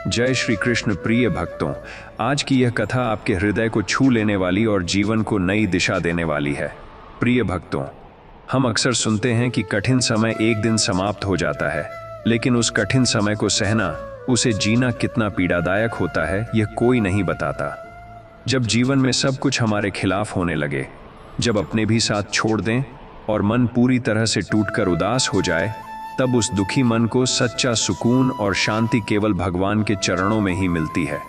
जय श्री कृष्ण। प्रिय भक्तों, आज की यह कथा आपके हृदय को छू लेने वाली और जीवन को नई दिशा देने वाली है। प्रिय भक्तों, हम अक्सर सुनते हैं कि कठिन समय एक दिन समाप्त हो जाता है, लेकिन उस कठिन समय को सहना, उसे जीना कितना पीड़ादायक होता है, यह कोई नहीं बताता। जब जीवन में सब कुछ हमारे खिलाफ होने लगे, जब अपने भी साथ छोड़ दें और मन पूरी तरह से टूटकर उदास हो जाए, तब उस दुखी मन को सच्चा सुकून और शांति केवल भगवान के चरणों में ही मिलती है।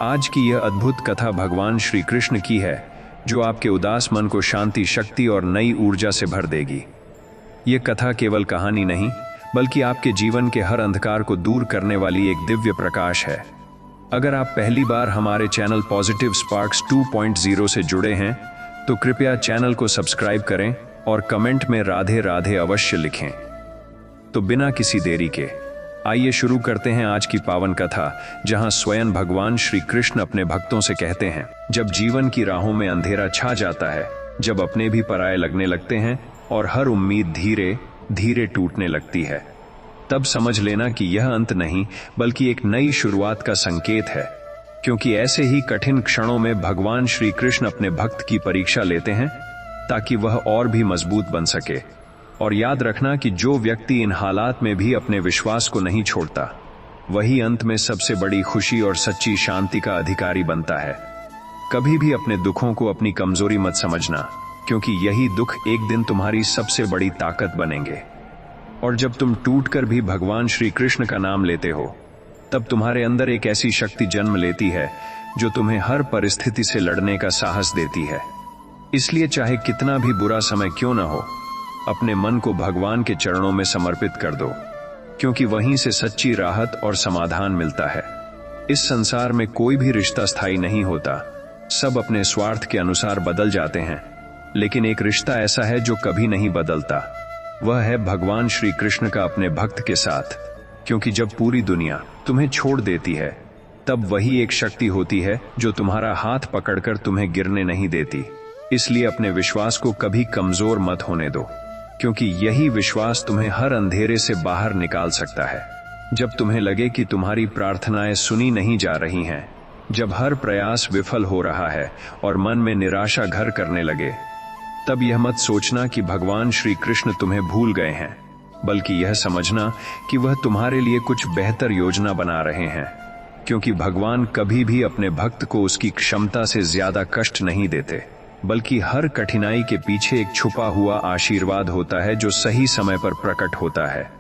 आज की यह अद्भुत कथा भगवान श्री कृष्ण की है, जो आपके उदास मन को शांति, शक्ति और नई ऊर्जा से भर देगी। ये कथा केवल कहानी नहीं, बल्कि आपके जीवन के हर अंधकार को दूर करने वाली एक दिव्य प्रकाश है। अगर आप पहली बार हमारे चैनल पॉजिटिव स्पार्क्स 2.0 से जुड़े हैं, तो कृपया चैनल को सब्सक्राइब करें और कमेंट में राधे राधे अवश्य लिखें। तो बिना किसी देरी के आइए शुरू करते हैं आज की पावन कथा, जहां स्वयं भगवान श्री कृष्ण अपने भक्तों से कहते हैं, जब जीवन की राहों में अंधेरा छा जाता है, जब अपने भी पराये लगने लगते हैं और हर उम्मीद धीरे धीरे टूटने लगती है, तब समझ लेना कि यह अंत नहीं, बल्कि एक नई शुरुआत का संकेत है। क्योंकि ऐसे ही कठिन क्षणों में भगवान श्री कृष्ण अपने भक्त की परीक्षा लेते हैं, ताकि वह और भी मजबूत बन सके। और याद रखना कि जो व्यक्ति इन हालात में भी अपने विश्वास को नहीं छोड़ता, वही अंत में सबसे बड़ी खुशी और सच्ची शांति का अधिकारी बनता है। कभी भी अपने दुखों को अपनी कमजोरी मत समझना, क्योंकि यही दुख एक दिन तुम्हारी सबसे बड़ी ताकत बनेंगे। और जब तुम टूटकर भी भगवान श्री कृष्ण का नाम लेते हो, तब तुम्हारे अंदर एक ऐसी शक्ति जन्म लेती है, जो तुम्हें हर परिस्थिति से लड़ने का साहस देती है। इसलिए चाहे कितना भी बुरा समय क्यों न हो, अपने मन को भगवान के चरणों में समर्पित कर दो, क्योंकि वहीं से सच्ची राहत और समाधान मिलता है। इस संसार में कोई भी रिश्ता स्थायी नहीं होता, सब अपने स्वार्थ के अनुसार बदल जाते हैं, लेकिन एक रिश्ता ऐसा है जो कभी नहीं बदलता, वह है भगवान श्री कृष्ण का अपने भक्त के साथ। क्योंकि जब पूरी दुनिया तुम्हें छोड़ देती है, तब वही एक शक्ति होती है जो तुम्हारा हाथ पकड़कर तुम्हें गिरने नहीं देती। इसलिए अपने विश्वास को कभी कमजोर मत होने दो, क्योंकि यही विश्वास तुम्हें हर अंधेरे से बाहर निकाल सकता है। जब तुम्हें लगे कि तुम्हारी प्रार्थनाएं सुनी नहीं जा रही हैं, जब हर प्रयास विफल हो रहा है और मन में निराशा घर करने लगे, तब यह मत सोचना कि भगवान श्री कृष्ण तुम्हें भूल गए हैं, बल्कि यह समझना कि वह तुम्हारे लिए कुछ बेहतर योजना बना रहे हैं। क्योंकि भगवान कभी भी अपने भक्त को उसकी क्षमता से ज्यादा कष्ट नहीं देते, बल्कि हर कठिनाई के पीछे एक छुपा हुआ आशीर्वाद होता है, जो सही समय पर प्रकट होता है।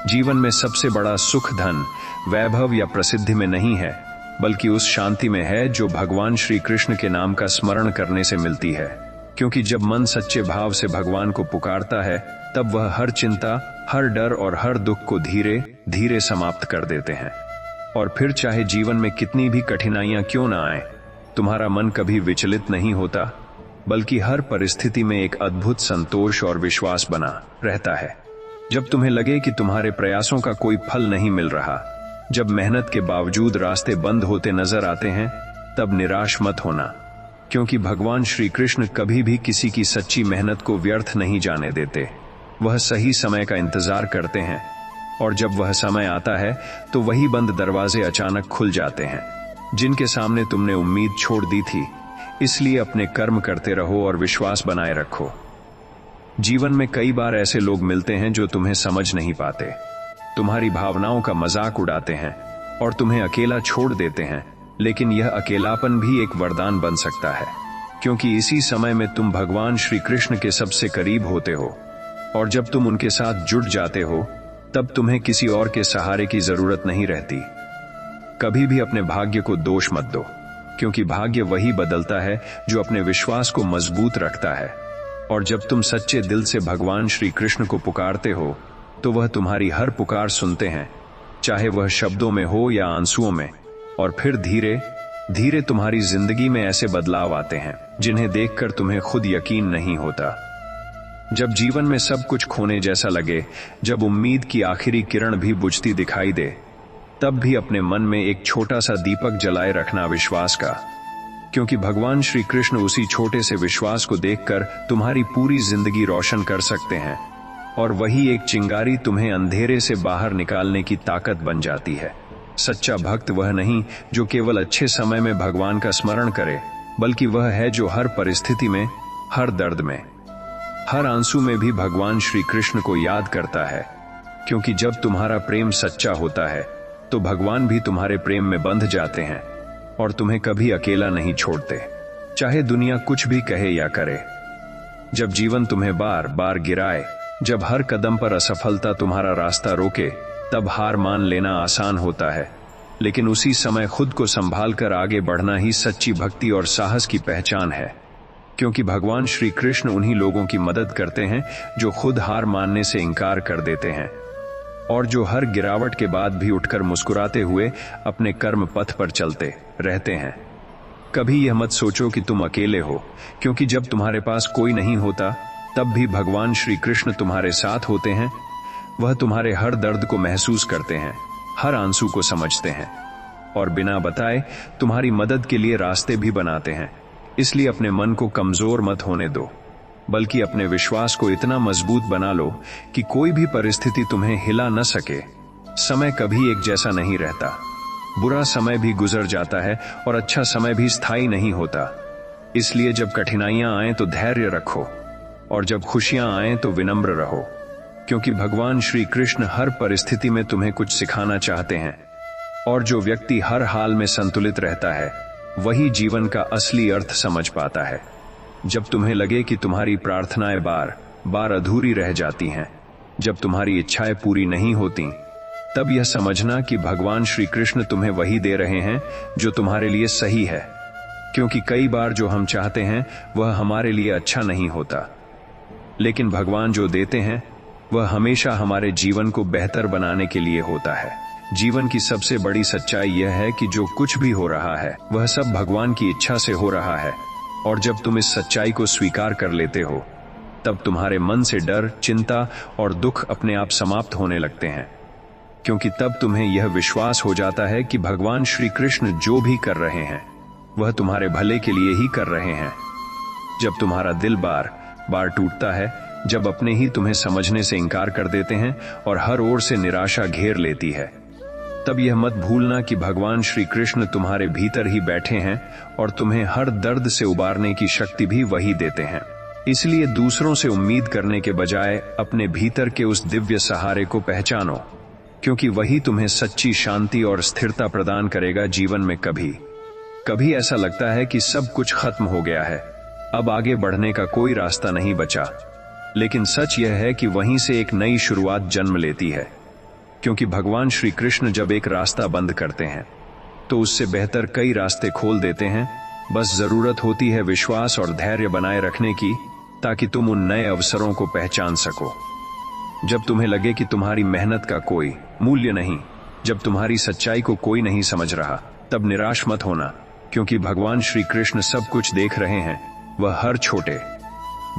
जीवन में सबसे बड़ा सुख धन, वैभव या प्रसिद्धि में नहीं है, बल्कि उस शांति में है जो भगवान श्री कृष्ण के नाम का स्मरण करने से मिलती है। क्योंकि जब मन सच्चे भाव से भगवान को पुकारता है, तब वह हर चिंता, हर डर और हर दुख को धीरे धीरे समाप्त कर देते हैं। और फिर चाहे जीवन में कितनी भी कठिनाइयां क्यों ना आए, तुम्हारा मन कभी विचलित नहीं होता, बल्कि हर परिस्थिति में एक अद्भुत संतोष और विश्वास बना रहता है। जब तुम्हें लगे कि तुम्हारे प्रयासों का कोई फल नहीं मिल रहा, जब मेहनत के बावजूद रास्ते बंद होते नजर आते हैं, तब निराश मत होना, क्योंकि भगवान श्री कृष्ण कभी भी किसी की सच्ची मेहनत को व्यर्थ नहीं जाने देते। वह सही समय का इंतजार करते हैं, और जब वह समय आता है, तो वही बंद दरवाजे अचानक खुल जाते हैं, जिनके सामने तुमने उम्मीद छोड़ दी थी। इसलिए अपने कर्म करते रहो और विश्वास बनाए रखो। जीवन में कई बार ऐसे लोग मिलते हैं जो तुम्हें समझ नहीं पाते, तुम्हारी भावनाओं का मजाक उड़ाते हैं और तुम्हें अकेला छोड़ देते हैं। लेकिन यह अकेलापन भी एक वरदान बन सकता है, क्योंकि इसी समय में तुम भगवान श्री कृष्ण के सबसे करीब होते हो। और जब तुम उनके साथ जुट जाते हो, तब तुम्हें किसी और के सहारे की जरूरत नहीं रहती। कभी भी अपने भाग्य को दोष मत दो, क्योंकि भाग्य वही बदलता है जो अपने विश्वास को मजबूत रखता है। और जब तुम सच्चे दिल से भगवान श्री कृष्ण को पुकारते हो, तो वह तुम्हारी हर पुकार सुनते हैं, चाहे वह शब्दों में हो या आंसुओं में। और फिर धीरे धीरे तुम्हारी जिंदगी में ऐसे बदलाव आते हैं, जिन्हें देखकर तुम्हें खुद यकीन नहीं होता। जब जीवन में सब कुछ खोने जैसा लगे, जब उम्मीद की आखिरी किरण भी बुझती दिखाई दे, तब भी अपने मन में एक छोटा सा दीपक जलाए रखना विश्वास का। क्योंकि भगवान श्री कृष्ण उसी छोटे से विश्वास को देखकर तुम्हारी पूरी जिंदगी रोशन कर सकते हैं, और वही एक चिंगारी तुम्हें अंधेरे से बाहर निकालने की ताकत बन जाती है। सच्चा भक्त वह नहीं जो केवल अच्छे समय में भगवान का स्मरण करे, बल्कि वह है जो हर परिस्थिति में, हर दर्द में, हर आंसू में भी भगवान श्री कृष्ण को याद करता है। क्योंकि जब तुम्हारा प्रेम सच्चा होता है तो भगवान भी तुम्हारे प्रेम में बंध जाते हैं और तुम्हें कभी अकेला नहीं छोड़ते, चाहे दुनिया कुछ भी कहे या करे। जब जीवन तुम्हें बार बार गिराए, जब हर कदम पर असफलता तुम्हारा रास्ता रोके, तब हार मान लेना आसान होता है, लेकिन उसी समय खुद को संभाल कर आगे बढ़ना ही सच्ची भक्ति और साहस की पहचान है। क्योंकि भगवान श्री कृष्ण उन्हीं लोगों की मदद करते हैं जो खुद हार मानने से इनकार कर देते हैं और जो हर गिरावट के बाद भी उठकर मुस्कुराते हुए अपने कर्म पथ पर चलते रहते हैं। कभी यह मत सोचो कि तुम अकेले हो, क्योंकि जब तुम्हारे पास कोई नहीं होता तब भी भगवान श्री कृष्ण तुम्हारे साथ होते हैं। वह तुम्हारे हर दर्द को महसूस करते हैं, हर आंसू को समझते हैं और बिना बताए तुम्हारी मदद के लिए रास्ते भी बनाते हैं। इसलिए अपने मन को कमजोर मत होने दो, बल्कि अपने विश्वास को इतना मजबूत बना लो कि कोई भी परिस्थिति तुम्हें हिला न सके। समय कभी एक जैसा नहीं रहता, बुरा समय भी गुजर जाता है और अच्छा समय भी स्थायी नहीं होता। इसलिए जब कठिनाइयां आएं तो धैर्य रखो और जब खुशियां आएं तो विनम्र रहो, क्योंकि भगवान श्री कृष्ण हर परिस्थिति में तुम्हें कुछ सिखाना चाहते हैं। और जो व्यक्ति हर हाल में संतुलित रहता है वही जीवन का असली अर्थ समझ पाता है। जब तुम्हें लगे कि तुम्हारी प्रार्थनाएं बार बार अधूरी रह जाती हैं, जब तुम्हारी इच्छाएं पूरी नहीं होती, तब यह समझना कि भगवान श्री कृष्ण तुम्हें वही दे रहे हैं जो तुम्हारे लिए सही है। क्योंकि कई बार जो हम चाहते हैं वह हमारे लिए अच्छा नहीं होता, लेकिन भगवान जो देते हैं वह हमेशा हमारे जीवन को बेहतर बनाने के लिए होता है। जीवन की सबसे बड़ी सच्चाई यह है कि जो कुछ भी हो रहा है वह सब भगवान की इच्छा से हो रहा है। और जब तुम इस सच्चाई को स्वीकार कर लेते हो, तब तुम्हारे मन से डर, चिंता और दुख अपने आप समाप्त होने लगते हैं। क्योंकि तब तुम्हें यह विश्वास हो जाता है कि भगवान श्री कृष्ण जो भी कर रहे हैं वह तुम्हारे भले के लिए ही कर रहे हैं। जब तुम्हारा दिल बार बार टूटता है, जब अपने ही तुम्हें समझने से इनकार कर देते हैं और हर ओर से निराशा घेर लेती है, तब यह मत भूलना कि भगवान श्री कृष्ण तुम्हारे भीतर ही बैठे हैं और तुम्हें हर दर्द से उबारने की शक्ति भी वही देते हैं। इसलिए दूसरों से उम्मीद करने के बजाय अपने भीतर के उस दिव्य सहारे को पहचानो, क्योंकि वही तुम्हें सच्ची शांति और स्थिरता प्रदान करेगा। जीवन में कभी कभी ऐसा लगता है कि सब कुछ खत्म हो गया है, अब आगे बढ़ने का कोई रास्ता नहीं बचा, लेकिन सच यह है कि वहीं से एक नई शुरुआत जन्म लेती है। क्योंकि भगवान श्री कृष्ण जब एक रास्ता बंद करते हैं तो उससे बेहतर कई रास्ते खोल देते हैं। बस जरूरत होती है विश्वास और धैर्य बनाए रखने की, ताकि तुम उन नए अवसरों को पहचान सको। जब तुम्हें लगे कि तुम्हारी मेहनत का कोई मूल्य नहीं, जब तुम्हारी सच्चाई को कोई नहीं समझ रहा, तब निराश मत होना, क्योंकि भगवान श्री कृष्ण सब कुछ देख रहे हैं। वह हर छोटे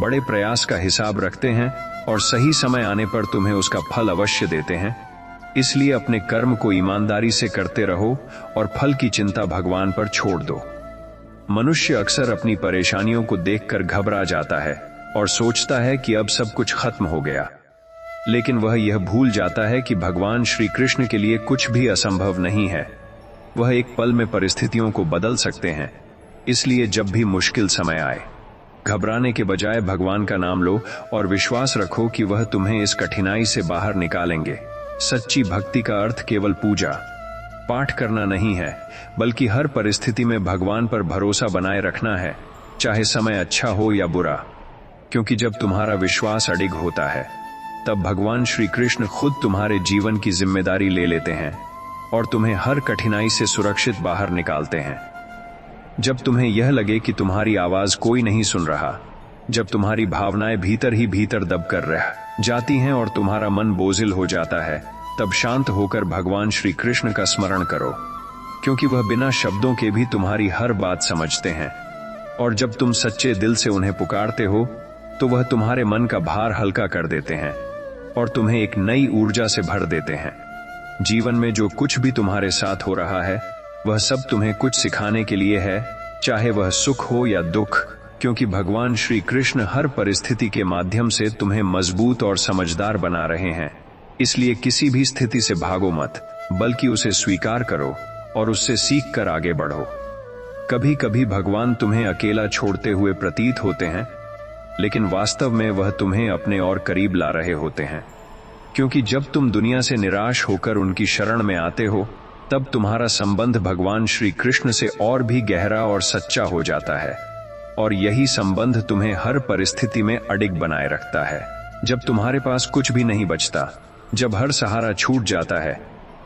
बड़े प्रयास का हिसाब रखते हैं और सही समय आने पर तुम्हें उसका फल अवश्य देते हैं। इसलिए अपने कर्म को ईमानदारी से करते रहो और फल की चिंता भगवान पर छोड़ दो। मनुष्य अक्सर अपनी परेशानियों को देखकर घबरा जाता है और सोचता है कि अब सब कुछ खत्म हो गया, लेकिन वह यह भूल जाता है कि भगवान श्री कृष्ण के लिए कुछ भी असंभव नहीं है। वह एक पल में परिस्थितियों को बदल सकते हैं। इसलिए जब भी मुश्किल समय आए, घबराने के बजाय भगवान का नाम लो और विश्वास रखो कि वह तुम्हें इस कठिनाई से बाहर निकालेंगे। सच्ची भक्ति का अर्थ केवल पूजा पाठ करना नहीं है, बल्कि हर परिस्थिति में भगवान पर भरोसा बनाए रखना है, चाहे समय अच्छा हो या बुरा। क्योंकि जब तुम्हारा विश्वास अडिग होता है, तब भगवान श्री कृष्ण खुद तुम्हारे जीवन की जिम्मेदारी ले लेते हैं और तुम्हें हर कठिनाई से सुरक्षित बाहर निकालते हैं। जब तुम्हें यह लगे कि तुम्हारी आवाज कोई नहीं सुन रहा, जब तुम्हारी भावनाएं भीतर ही भीतर दबकर रह जाती हैं और तुम्हारा मन बोझिल हो जाता है, तब शांत होकर भगवान श्री कृष्ण का स्मरण करो, क्योंकि वह बिना शब्दों के भी तुम्हारी हर बात समझते हैं। और जब तुम सच्चे दिल से उन्हें पुकारते हो, तो वह तुम्हारे मन का भार हल्का कर देते हैं और तुम्हें एक नई ऊर्जा से भर देते हैं। जीवन में जो कुछ भी तुम्हारे साथ हो रहा है, वह सब तुम्हें कुछ सिखाने के लिए है, चाहे वह सुख हो या दुख, क्योंकि भगवान श्री कृष्ण हर परिस्थिति के माध्यम से तुम्हें मजबूत और समझदार बना रहे हैं। इसलिए किसी भी स्थिति से भागो मत, बल्कि उसे स्वीकार करो और उससे सीख कर आगे बढ़ो। कभी कभी भगवान तुम्हें अकेला छोड़ते हुए प्रतीत होते हैं, लेकिन वास्तव में वह तुम्हें अपने और करीब ला रहे होते हैं, क्योंकि जब तुम दुनिया से निराश होकर उनकी शरण में आते हो, तब तुम्हारा संबंध भगवान श्री कृष्ण से और भी गहरा और सच्चा हो जाता है। और यही संबंध तुम्हें हर परिस्थिति में अडिग बनाए रखता है। जब तुम्हारे पास कुछ भी नहीं बचता, जब हर सहारा छूट जाता है,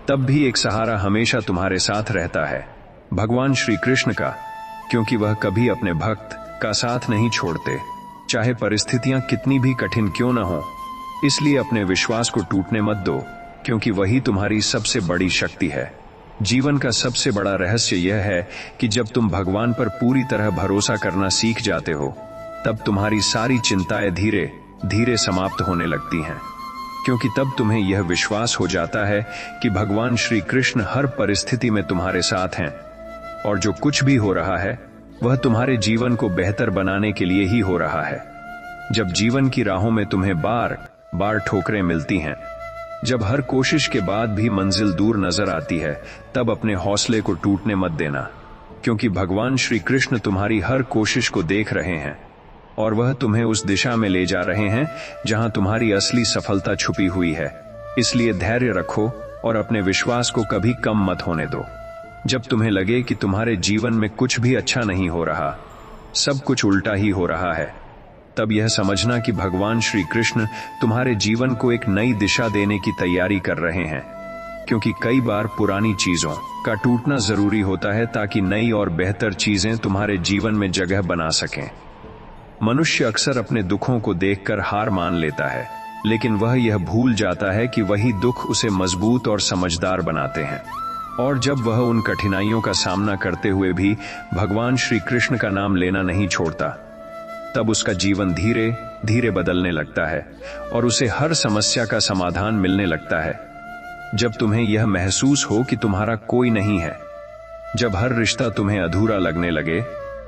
तब भी एक सहारा हमेशा तुम्हारे साथ रहता है, भगवान श्री कृष्ण का, क्योंकि वह कभी अपने भक्त का साथ नहीं छोड़ते, चाहे परिस्थितियां कितनी भी कठिन क्यों न हो। इसलिए अपने विश्वास को टूटने मत दो, क्योंकि वही तुम्हारी सबसे बड़ी शक्ति है। जीवन का सबसे बड़ा रहस्य यह है कि जब तुम भगवान पर पूरी तरह भरोसा करना सीख जाते हो, तब तुम्हारी सारी चिंताएं धीरे धीरे समाप्त होने लगती हैं, क्योंकि तब तुम्हें यह विश्वास हो जाता है कि भगवान श्री कृष्ण हर परिस्थिति में तुम्हारे साथ हैं, और जो कुछ भी हो रहा है वह तुम्हारे जीवन को बेहतर बनाने के लिए ही हो रहा है। जब जीवन की राहों में तुम्हें बार बार ठोकरें मिलती हैं, जब हर कोशिश के बाद भी मंजिल दूर नजर आती है, तब अपने हौसले को टूटने मत देना, क्योंकि भगवान श्री कृष्ण तुम्हारी हर कोशिश को देख रहे हैं और वह तुम्हें उस दिशा में ले जा रहे हैं जहां तुम्हारी असली सफलता छुपी हुई है। इसलिए धैर्य रखो और अपने विश्वास को कभी कम मत होने दो। जब तुम्हें लगे कि तुम्हारे जीवन में कुछ भी अच्छा नहीं हो रहा, सब कुछ उल्टा ही हो रहा है, तब यह समझना कि भगवान श्री कृष्ण तुम्हारे जीवन को एक नई दिशा देने की तैयारी कर रहे हैं, क्योंकि कई बार पुरानी चीजों का टूटना जरूरी होता है ताकि नई और बेहतर चीजें तुम्हारे जीवन में जगह बना सकें। मनुष्य अक्सर अपने दुखों को देखकर हार मान लेता है, लेकिन वह यह भूल जाता है कि वही दुख उसे मजबूत और समझदार बनाते हैं। और जब वह उन कठिनाइयों का सामना करते हुए भी भगवान श्री कृष्ण का नाम लेना नहीं छोड़ता, तब उसका जीवन धीरे धीरे बदलने लगता है और उसे हर समस्या का समाधान मिलने लगता है। जब तुम्हें यह महसूस हो कि तुम्हारा कोई नहीं है, जब हर रिश्ता तुम्हें अधूरा लगने लगे,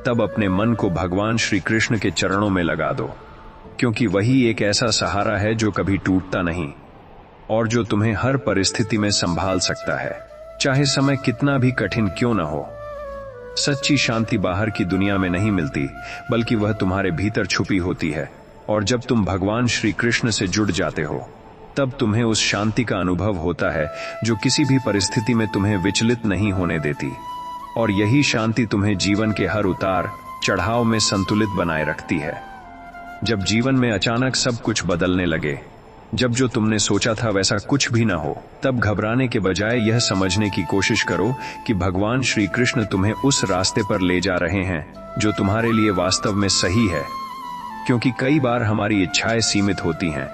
तब अपने मन को भगवान श्री कृष्ण के चरणों में लगा दो, क्योंकि वही एक ऐसा सहारा है जो कभी टूटता नहीं और जो तुम्हें हर परिस्थिति में संभाल सकता है, चाहे समय कितना भी कठिन क्यों न हो। सच्ची शांति बाहर की दुनिया में नहीं मिलती, बल्कि वह तुम्हारे भीतर छुपी होती है। और जब तुम भगवान श्री कृष्ण से जुड़ जाते हो, तब तुम्हें उस शांति का अनुभव होता है जो किसी भी परिस्थिति में तुम्हें विचलित नहीं होने देती। और यही शांति तुम्हें जीवन के हर उतार चढ़ाव में संतुलित बनाए रखती है। जब जीवन में अचानक सब कुछ बदलने लगे, जब जो तुमने सोचा था वैसा कुछ भी ना हो, तब घबराने के बजाय यह समझने की कोशिश करो कि भगवान श्री कृष्ण तुम्हें उस रास्ते पर ले जा रहे हैं जो तुम्हारे लिए वास्तव में सही है। क्योंकि कई बार हमारी इच्छाएं सीमित होती हैं,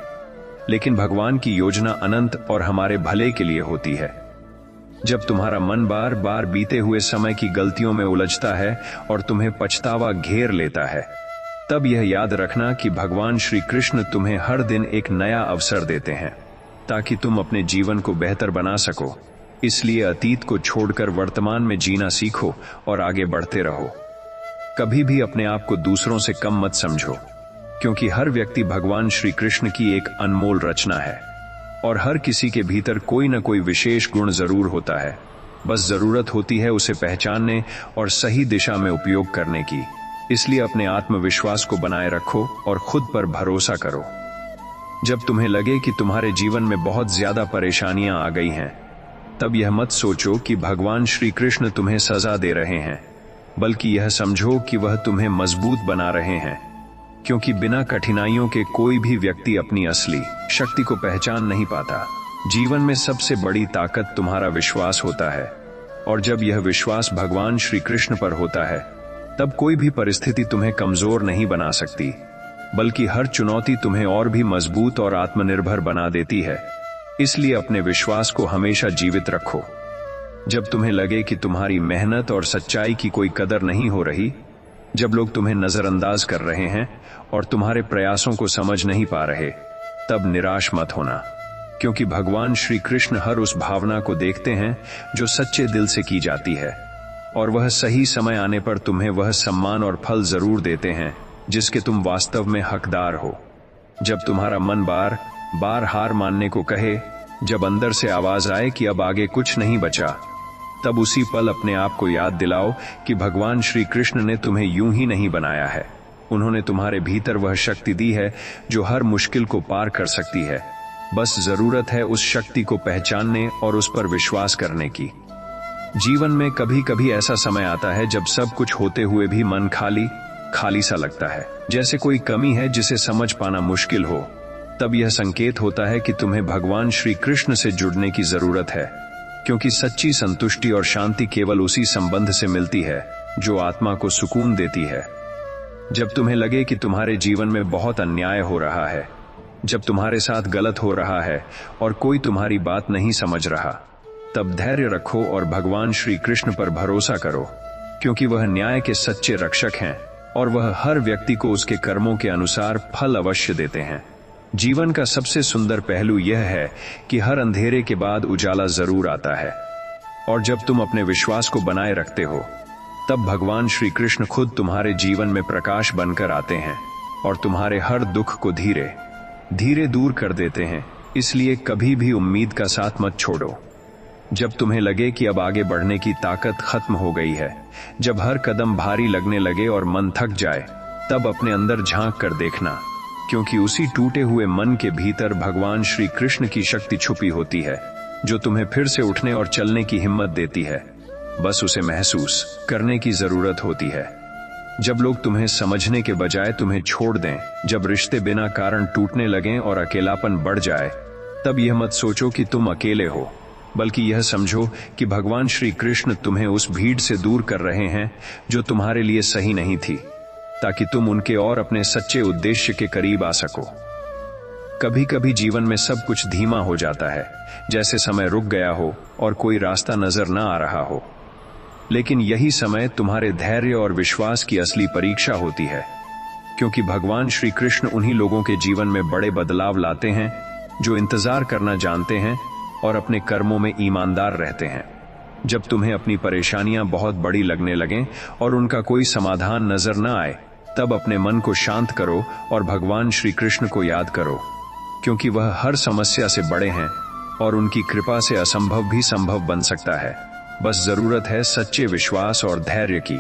लेकिन भगवान की योजना अनंत और हमारे भले के लिए होती है। जब तुम्हारा मन बार बार बीते हुए समय की गलतियों में उलझता है और तुम्हें पछतावा घेर लेता है, तब यह याद रखना कि भगवान श्री कृष्ण तुम्हें हर दिन एक नया अवसर देते हैं ताकि तुम अपने जीवन को बेहतर बना सको। इसलिए अतीत को छोड़कर वर्तमान में जीना सीखो और आगे बढ़ते रहो। कभी भी अपने आप को दूसरों से कम मत समझो, क्योंकि हर व्यक्ति भगवान श्री कृष्ण की एक अनमोल रचना है और हर किसी के भीतर कोई न कोई विशेष गुण जरूर होता है। बस जरूरत होती है उसे पहचानने और सही दिशा में उपयोग करने की। इसलिए अपने आत्मविश्वास को बनाए रखो और खुद पर भरोसा करो। जब तुम्हें लगे कि तुम्हारे जीवन में बहुत ज्यादा परेशानियां आ गई हैं, तब यह मत सोचो कि भगवान श्री कृष्ण तुम्हें सजा दे रहे हैं, बल्कि यह समझो कि वह तुम्हें मजबूत बना रहे हैं। क्योंकि बिना कठिनाइयों के कोई भी व्यक्ति अपनी असली शक्ति को पहचान नहीं पाता। जीवन में सबसे बड़ी ताकत तुम्हारा विश्वास होता है, और जब यह विश्वास भगवान श्री कृष्ण पर होता है, तब कोई भी परिस्थिति तुम्हें कमजोर नहीं बना सकती, बल्कि हर चुनौती तुम्हें और भी मजबूत और आत्मनिर्भर बना देती है। इसलिए अपने विश्वास को हमेशा जीवित रखो। जब तुम्हें लगे कि तुम्हारी मेहनत और सच्चाई की कोई कदर नहीं हो रही, जब लोग तुम्हें नजरअंदाज कर रहे हैं और तुम्हारे प्रयासों को समझ नहीं पा रहे, तब निराश मत होना, क्योंकि भगवान श्री कृष्ण हर उस भावना को देखते हैं जो सच्चे दिल से की जाती है, और वह सही समय आने पर तुम्हें वह सम्मान और फल जरूर देते हैं जिसके तुम वास्तव में हकदार हो। जब तुम्हारा मन बार बार हार मानने को कहे, जब अंदर से आवाज आए कि अब आगे कुछ नहीं बचा, तब उसी पल अपने आप को याद दिलाओ कि भगवान श्री कृष्ण ने तुम्हें यूं ही नहीं बनाया है। उन्होंने तुम्हारे भीतर वह शक्ति दी है जो हर मुश्किल को पार कर सकती है। बस जरूरत है उस शक्ति को पहचानने और उस पर विश्वास करने की। जीवन में कभी कभी ऐसा समय आता है जब सब कुछ होते हुए भी मन खाली खाली सा लगता है, जैसे कोई कमी है जिसे समझ पाना मुश्किल हो। तब यह संकेत होता है कि तुम्हें भगवान श्री कृष्ण से जुड़ने की जरूरत है, क्योंकि सच्ची संतुष्टि और शांति केवल उसी संबंध से मिलती है जो आत्मा को सुकून देती है। जब तुम्हें लगे कि तुम्हारे जीवन में बहुत अन्याय हो रहा है, जब तुम्हारे साथ गलत हो रहा है और कोई तुम्हारी बात नहीं समझ रहा, तब धैर्य रखो और भगवान श्री कृष्ण पर भरोसा करो, क्योंकि वह न्याय के सच्चे रक्षक हैं और वह हर व्यक्ति को उसके कर्मों के अनुसार फल अवश्य देते हैं। जीवन का सबसे सुंदर पहलू यह है कि हर अंधेरे के बाद उजाला जरूर आता है, और जब तुम अपने विश्वास को बनाए रखते हो, तब भगवान श्री कृष्ण खुद तुम्हारे जीवन में प्रकाश बनकर आते हैं और तुम्हारे हर दुख को धीरे धीरे दूर कर देते हैं। इसलिए कभी भी उम्मीद का साथ मत छोड़ो। जब तुम्हें लगे कि अब आगे बढ़ने की ताकत खत्म हो गई है, जब हर कदम भारी लगने लगे और मन थक जाए, तब अपने अंदर झांक कर देखना, क्योंकि उसी टूटे हुए मन के भीतर भगवान श्री कृष्ण की शक्ति छुपी होती है, जो तुम्हें फिर से उठने और चलने की हिम्मत देती है। बस उसे महसूस करने की जरूरत होती है। जब लोग तुम्हें समझने के बजाय तुम्हें छोड़ दें, जब रिश्ते बिना कारण टूटने लगें और अकेलापन बढ़ जाए, तब यह मत सोचो कि तुम अकेले हो, बल्कि यह समझो कि भगवान श्री कृष्ण तुम्हें उस भीड़ से दूर कर रहे हैं जो तुम्हारे लिए सही नहीं थी, ताकि तुम उनके और अपने सच्चे उद्देश्य के करीब आ सको। कभी कभी जीवन में सब कुछ धीमा हो जाता है, जैसे समय रुक गया हो और कोई रास्ता नजर न आ रहा हो। लेकिन यही समय तुम्हारे धैर्य और विश्वास की असली परीक्षा होती है, क्योंकि भगवान श्री कृष्ण उन्हीं लोगों के जीवन में बड़े बदलाव लाते हैं जो इंतजार करना जानते हैं और अपने कर्मों में ईमानदार रहते हैं। जब तुम्हें अपनी परेशानियां बहुत बड़ी लगने लगें और उनका कोई समाधान नजर न आए, तब अपने मन को शांत करो और भगवान श्री कृष्ण को याद करो, क्योंकि वह हर समस्या से बड़े हैं और उनकी कृपा से असंभव भी संभव बन सकता है। बस जरूरत है सच्चे विश्वास और धैर्य की।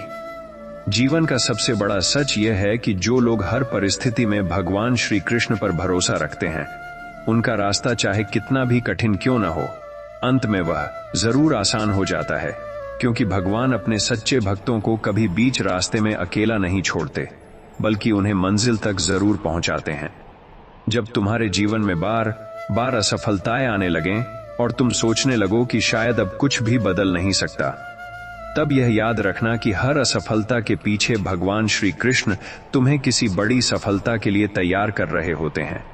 जीवन का सबसे बड़ा सच यह है कि जो लोग हर परिस्थिति में भगवान श्री कृष्ण पर भरोसा रखते हैं, उनका रास्ता चाहे कितना भी कठिन क्यों न हो, अंत में वह जरूर आसान हो जाता है, क्योंकि भगवान अपने सच्चे भक्तों को कभी बीच रास्ते में अकेला नहीं छोड़ते, बल्कि उन्हें मंजिल तक जरूर पहुंचाते हैं। जब तुम्हारे जीवन में बार बार असफलताएं आने लगें और तुम सोचने लगो कि शायद अब कुछ भी बदल नहीं सकता, तब यह याद रखना कि हर असफलता के पीछे भगवान श्री कृष्ण तुम्हें किसी बड़ी सफलता के लिए तैयार कर रहे होते हैं।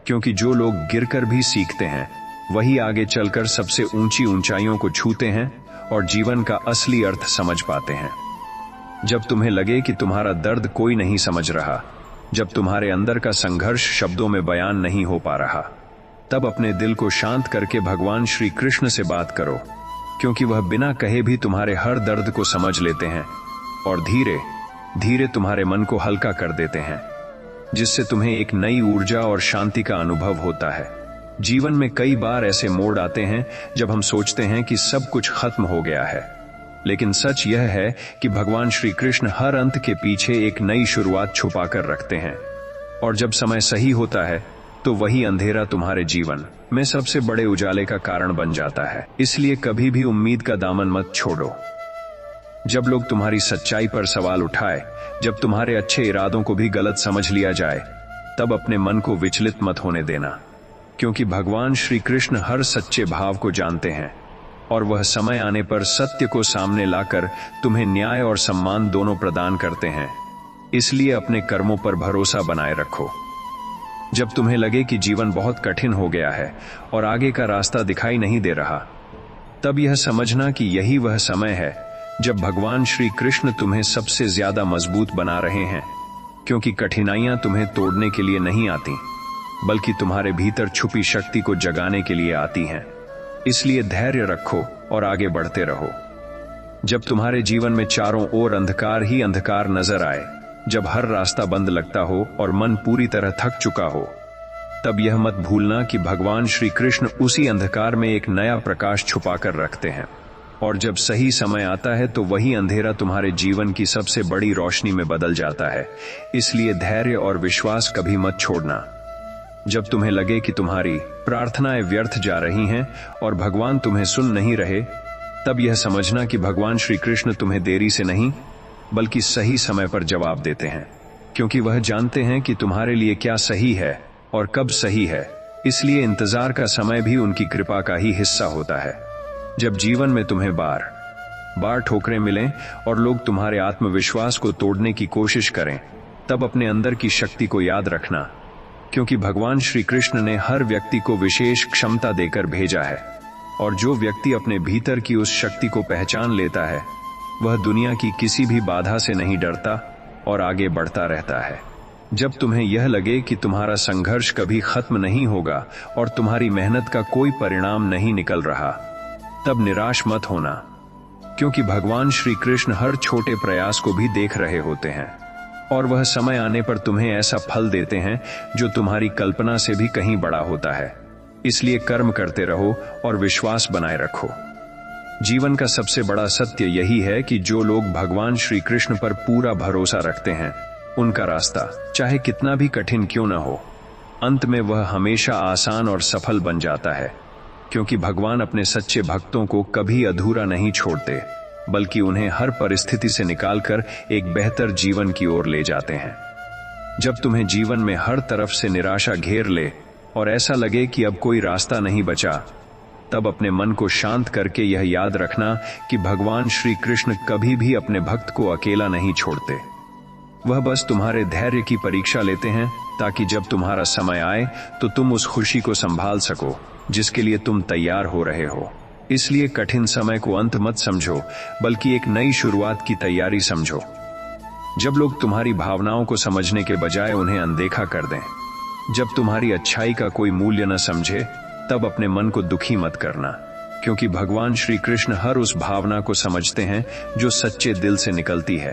क्योंकि जो लोग गिरकर भी सीखते हैं, वही आगे चलकर सबसे ऊंची ऊंचाइयों को छूते हैं और जीवन का असली अर्थ समझ पाते हैं। जब तुम्हें लगे कि तुम्हारा दर्द कोई नहीं समझ रहा, जब तुम्हारे अंदर का संघर्ष शब्दों में बयान नहीं हो पा रहा, तब अपने दिल को शांत करके भगवान श्री कृष्ण से बात करो, क्योंकि वह बिना कहे भी तुम्हारे हर दर्द को समझ लेते हैं और धीरे धीरे तुम्हारे मन को हल्का कर देते हैं, जिससे तुम्हें एक नई ऊर्जा और शांति का अनुभव होता है। जीवन में कई बार ऐसे मोड़ आते हैं जब हम सोचते हैं कि सब कुछ खत्म हो गया है, लेकिन सच यह है कि भगवान श्री कृष्ण हर अंत के पीछे एक नई शुरुआत छुपा कर रखते हैं, और जब समय सही होता है तो वही अंधेरा तुम्हारे जीवन में सबसे बड़े उजाले का कारण बन जाता है। इसलिए कभी भी उम्मीद का दामन मत छोड़ो। जब लोग तुम्हारी सच्चाई पर सवाल उठाए, जब तुम्हारे अच्छे इरादों को भी गलत समझ लिया जाए, तब अपने मन को विचलित मत होने देना, क्योंकि भगवान श्री कृष्ण हर सच्चे भाव को जानते हैं और वह समय आने पर सत्य को सामने लाकर तुम्हें न्याय और सम्मान दोनों प्रदान करते हैं। इसलिए अपने कर्मों पर भरोसा बनाए रखो। जब तुम्हें लगे कि जीवन बहुत कठिन हो गया है और आगे का रास्ता दिखाई नहीं दे रहा, तब यह समझना कि यही वह समय है जब भगवान श्री कृष्ण तुम्हें सबसे ज्यादा मजबूत बना रहे हैं, क्योंकि कठिनाइयां तुम्हें तोड़ने के लिए नहीं आती, बल्कि तुम्हारे भीतर छुपी शक्ति को जगाने के लिए आती हैं। इसलिए धैर्य रखो और आगे बढ़ते रहो। जब तुम्हारे जीवन में चारों ओर अंधकार ही अंधकार नजर आए, जब हर रास्ता बंद लगता हो और मन पूरी तरह थक चुका हो, तब यह मत भूलना कि भगवान श्री कृष्ण उसी अंधकार में एक नया प्रकाश छुपाकर रखते हैं, और जब सही समय आता है तो वही अंधेरा तुम्हारे जीवन की सबसे बड़ी रोशनी में बदल जाता है। इसलिए धैर्य और विश्वास कभी मत छोड़ना। जब तुम्हें लगे कि तुम्हारी प्रार्थनाएं व्यर्थ जा रही हैं और भगवान तुम्हें सुन नहीं रहे, तब यह समझना कि भगवान श्री कृष्ण तुम्हें देरी से नहीं बल्कि सही समय पर जवाब देते हैं, क्योंकि वह जानते हैं कि तुम्हारे लिए क्या सही है और कब सही है। इसलिए इंतजार का समय भी उनकी कृपा का ही हिस्सा होता है। जब जीवन में तुम्हें बार बार ठोकरें मिलें और लोग तुम्हारे आत्मविश्वास को तोड़ने की कोशिश करें, तब अपने अंदर की शक्ति को याद रखना, क्योंकि भगवान श्री कृष्ण ने हर व्यक्ति को विशेष क्षमता देकर भेजा है, और जो व्यक्ति अपने भीतर की उस शक्ति को पहचान लेता है वह दुनिया की किसी भी बाधा से नहीं डरता और आगे बढ़ता रहता है। जब तुम्हें यह लगे कि तुम्हारा संघर्ष कभी खत्म नहीं होगा और तुम्हारी मेहनत का कोई परिणाम नहीं निकल रहा, तब निराश मत होना, क्योंकि भगवान श्री कृष्ण हर छोटे प्रयास को भी देख रहे होते हैं, और वह समय आने पर तुम्हें ऐसा फल देते हैं जो तुम्हारी कल्पना से भी कहीं बड़ा होता है। इसलिए कर्म करते रहो और विश्वास बनाए रखो। जीवन का सबसे बड़ा सत्य यही है कि जो लोग भगवान श्री कृष्ण पर पूरा भरोसा रखते हैं, उनका रास्ता चाहे कितना भी कठिन क्यों न हो, अंत में वह हमेशा आसान और सफल बन जाता है, क्योंकि भगवान अपने सच्चे भक्तों को कभी अधूरा नहीं छोड़ते, बल्कि उन्हें हर परिस्थिति से निकालकर एक बेहतर जीवन की ओर ले जाते हैं। जब तुम्हें जीवन में हर तरफ से निराशा घेर ले और ऐसा लगे कि अब कोई रास्ता नहीं बचा, तब अपने मन को शांत करके यह याद रखना कि भगवान श्री कृष्ण कभी भी अपने भक्त को अकेला नहीं छोड़ते। वह बस तुम्हारे धैर्य की परीक्षा लेते हैं, ताकि जब तुम्हारा समय आए तो तुम उस खुशी को संभाल सको जिसके लिए तुम तैयार हो रहे हो। इसलिए कठिन समय को अंत मत समझो, बल्कि एक नई शुरुआत की तैयारी समझो। जब लोग तुम्हारी भावनाओं को समझने के बजाय उन्हें अनदेखा कर दें, जब तुम्हारी अच्छाई का कोई मूल्य न समझे, तब अपने मन को दुखी मत करना, क्योंकि भगवान श्री कृष्ण हर उस भावना को समझते हैं जो सच्चे दिल से निकलती है,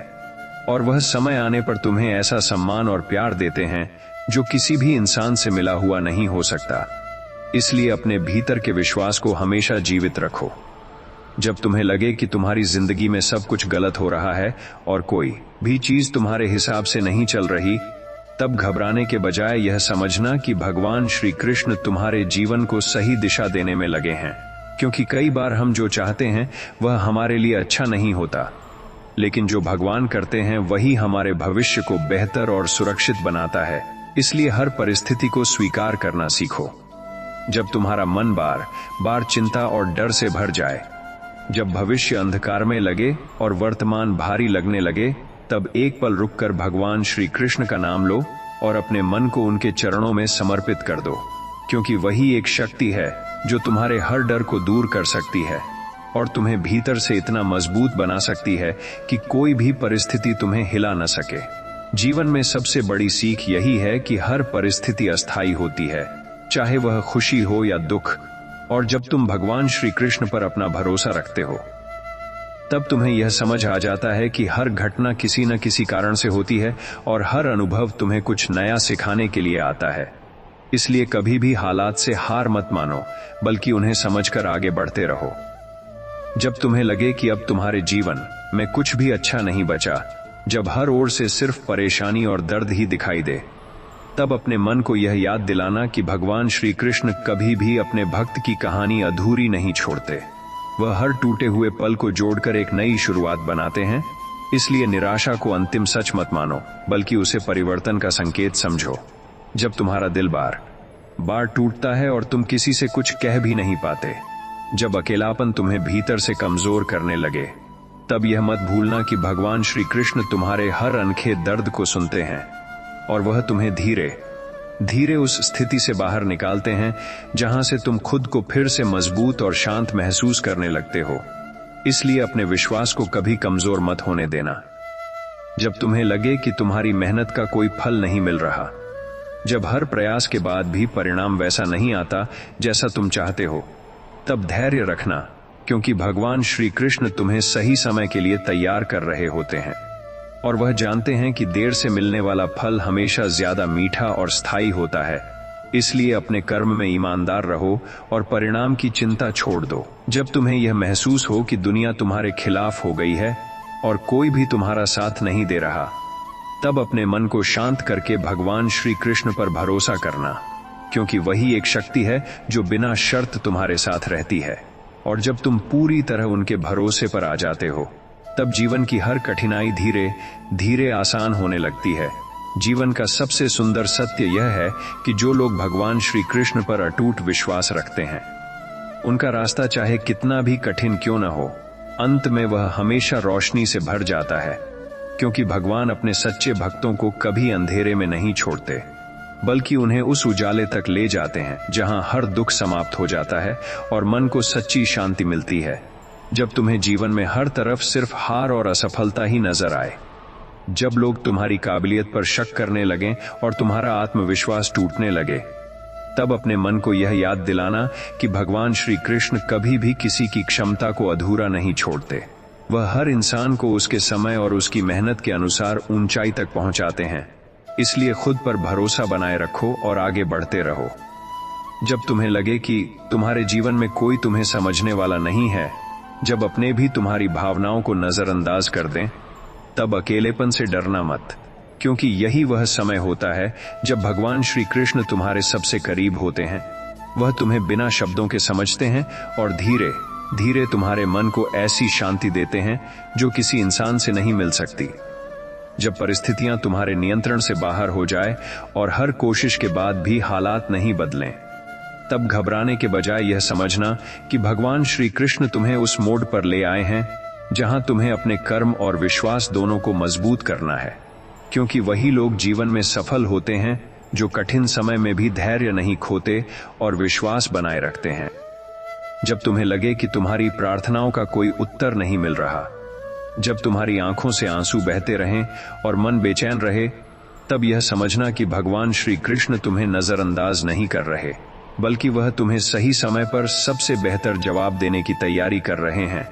और वह समय आने पर तुम्हें ऐसा सम्मान और प्यार देते हैं जो किसी भी इंसान से मिला हुआ नहीं हो सकता। इसलिए अपने भीतर के विश्वास को हमेशा जीवित रखो। जब तुम्हें लगे कि तुम्हारी जिंदगी में सब कुछ गलत हो रहा है और कोई भी चीज तुम्हारे हिसाब से नहीं चल रही, तब घबराने के बजाय यह समझना कि भगवान श्री कृष्ण तुम्हारे जीवन को सही दिशा देने में लगे हैं, क्योंकि कई बार हम जो चाहते हैं वह हमारे लिए अच्छा नहीं होता, लेकिन जो भगवान करते हैं वही हमारे भविष्य को बेहतर और सुरक्षित बनाता है। इसलिए हर परिस्थिति को स्वीकार करना सीखो। जब तुम्हारा मन बार बार चिंता और डर से भर जाए, जब भविष्य अंधकार में लगे और वर्तमान भारी लगने लगे, तब एक पल रुककर भगवान श्री कृष्ण का नाम लो और अपने मन को उनके चरणों में समर्पित कर दो, क्योंकि वही एक शक्ति है जो तुम्हारे हर डर को दूर कर सकती है और तुम्हें भीतर से इतना मजबूत बना सकती है कि कोई भी परिस्थिति तुम्हें हिला न सके। जीवन में सबसे बड़ी सीख यही है कि हर परिस्थिति अस्थायी होती है, चाहे वह खुशी हो या दुख, और जब तुम भगवान श्री कृष्ण पर अपना भरोसा रखते हो, तब तुम्हें यह समझ आ जाता है कि हर घटना किसी न किसी कारण से होती है और हर अनुभव तुम्हें कुछ नया सिखाने के लिए आता है। इसलिए कभी भी हालात से हार मत मानो, बल्कि उन्हें समझकर आगे बढ़ते रहो। जब तुम्हें लगे कि अब तुम्हारे जीवन में कुछ भी अच्छा नहीं बचा, जब हर ओर से सिर्फ परेशानी और दर्द ही दिखाई दे, तब अपने मन को यह याद दिलाना कि भगवान श्री कृष्ण कभी भी अपने भक्त की कहानी अधूरी नहीं छोड़ते। वह हर टूटे हुए पल को जोड़कर एक नई शुरुआत बनाते हैं। इसलिए निराशा को अंतिम सच मत मानो, बल्कि उसे परिवर्तन का संकेत समझो। जब तुम्हारा दिल बार बार टूटता है और तुम किसी से कुछ कह भी नहीं पाते, जब अकेलापन तुम्हें भीतर से कमजोर करने लगे, तब यह मत भूलना कि भगवान श्री कृष्ण तुम्हारे हर अनखे दर्द को सुनते हैं और वह तुम्हें धीरे धीरे उस स्थिति से बाहर निकालते हैं जहां से तुम खुद को फिर से मजबूत और शांत महसूस करने लगते हो। इसलिए अपने विश्वास को कभी कमजोर मत होने देना। जब तुम्हें लगे कि तुम्हारी मेहनत का कोई फल नहीं मिल रहा, जब हर प्रयास के बाद भी परिणाम वैसा नहीं आता जैसा तुम चाहते हो, तब धैर्य रखना, क्योंकि भगवान श्री कृष्ण तुम्हें सही समय के लिए तैयार कर रहे होते हैं और वह जानते हैं कि देर से मिलने वाला फल हमेशा ज्यादा मीठा और स्थायी होता है। इसलिए अपने कर्म में ईमानदार रहो और परिणाम की चिंता छोड़ दो। जब तुम्हें यह महसूस हो कि दुनिया तुम्हारे खिलाफ हो गई है और कोई भी तुम्हारा साथ नहीं दे रहा, तब अपने मन को शांत करके भगवान श्री कृष्ण पर भरोसा करना, क्योंकि वही एक शक्ति है जो बिना शर्त तुम्हारे साथ रहती है। और जब तुम पूरी तरह उनके भरोसे पर आ जाते हो, तब जीवन की हर कठिनाई धीरे धीरे आसान होने लगती है। जीवन का सबसे सुंदर सत्य यह है कि जो लोग भगवान श्री कृष्ण पर अटूट विश्वास रखते हैं, उनका रास्ता चाहे कितना भी कठिन क्यों न हो, अंत में वह हमेशा रोशनी से भर जाता है, क्योंकि भगवान अपने सच्चे भक्तों को कभी अंधेरे में नहीं छोड़ते, बल्कि उन्हें उस उजाले तक ले जाते हैं जहां हर दुख समाप्त हो जाता है और मन को सच्ची शांति मिलती है। जब तुम्हें जीवन में हर तरफ सिर्फ हार और असफलता ही नजर आए, जब लोग तुम्हारी काबिलियत पर शक करने लगें और तुम्हारा आत्मविश्वास टूटने लगे, तब अपने मन को यह याद दिलाना कि भगवान श्री कृष्ण कभी भी किसी की क्षमता को अधूरा नहीं छोड़ते। वह हर इंसान को उसके समय और उसकी मेहनत के अनुसार ऊंचाई तक पहुंचाते हैं। इसलिए खुद पर भरोसा बनाए रखो और आगे बढ़ते रहो। जब तुम्हें लगे कि तुम्हारे जीवन में कोई तुम्हें समझने वाला नहीं है, जब अपने भी तुम्हारी भावनाओं को नजरअंदाज कर दें, तब अकेलेपन से डरना मत, क्योंकि यही वह समय होता है जब भगवान श्री कृष्ण तुम्हारे सबसे करीब होते हैं। वह तुम्हें बिना शब्दों के समझते हैं और धीरे धीरे तुम्हारे मन को ऐसी शांति देते हैं जो किसी इंसान से नहीं मिल सकती। जब परिस्थितियां तुम्हारे नियंत्रण से बाहर हो जाए और हर कोशिश के बाद भी हालात नहीं बदलें, तब घबराने के बजाय यह समझना कि भगवान श्री कृष्ण तुम्हें उस मोड़ पर ले आए हैं जहां तुम्हें अपने कर्म और विश्वास दोनों को मजबूत करना है, क्योंकि वही लोग जीवन में सफल होते हैं जो कठिन समय में भी धैर्य नहीं खोते और विश्वास बनाए रखते हैं। जब तुम्हें लगे कि तुम्हारी प्रार्थनाओं का कोई उत्तर नहीं मिल रहा, जब तुम्हारी आंखों से आंसू बहते रहें और मन बेचैन रहे, तब यह समझना कि भगवान श्री कृष्ण तुम्हें नजरअंदाज नहीं कर रहे, बल्कि वह तुम्हें सही समय पर सबसे बेहतर जवाब देने की तैयारी कर रहे हैं,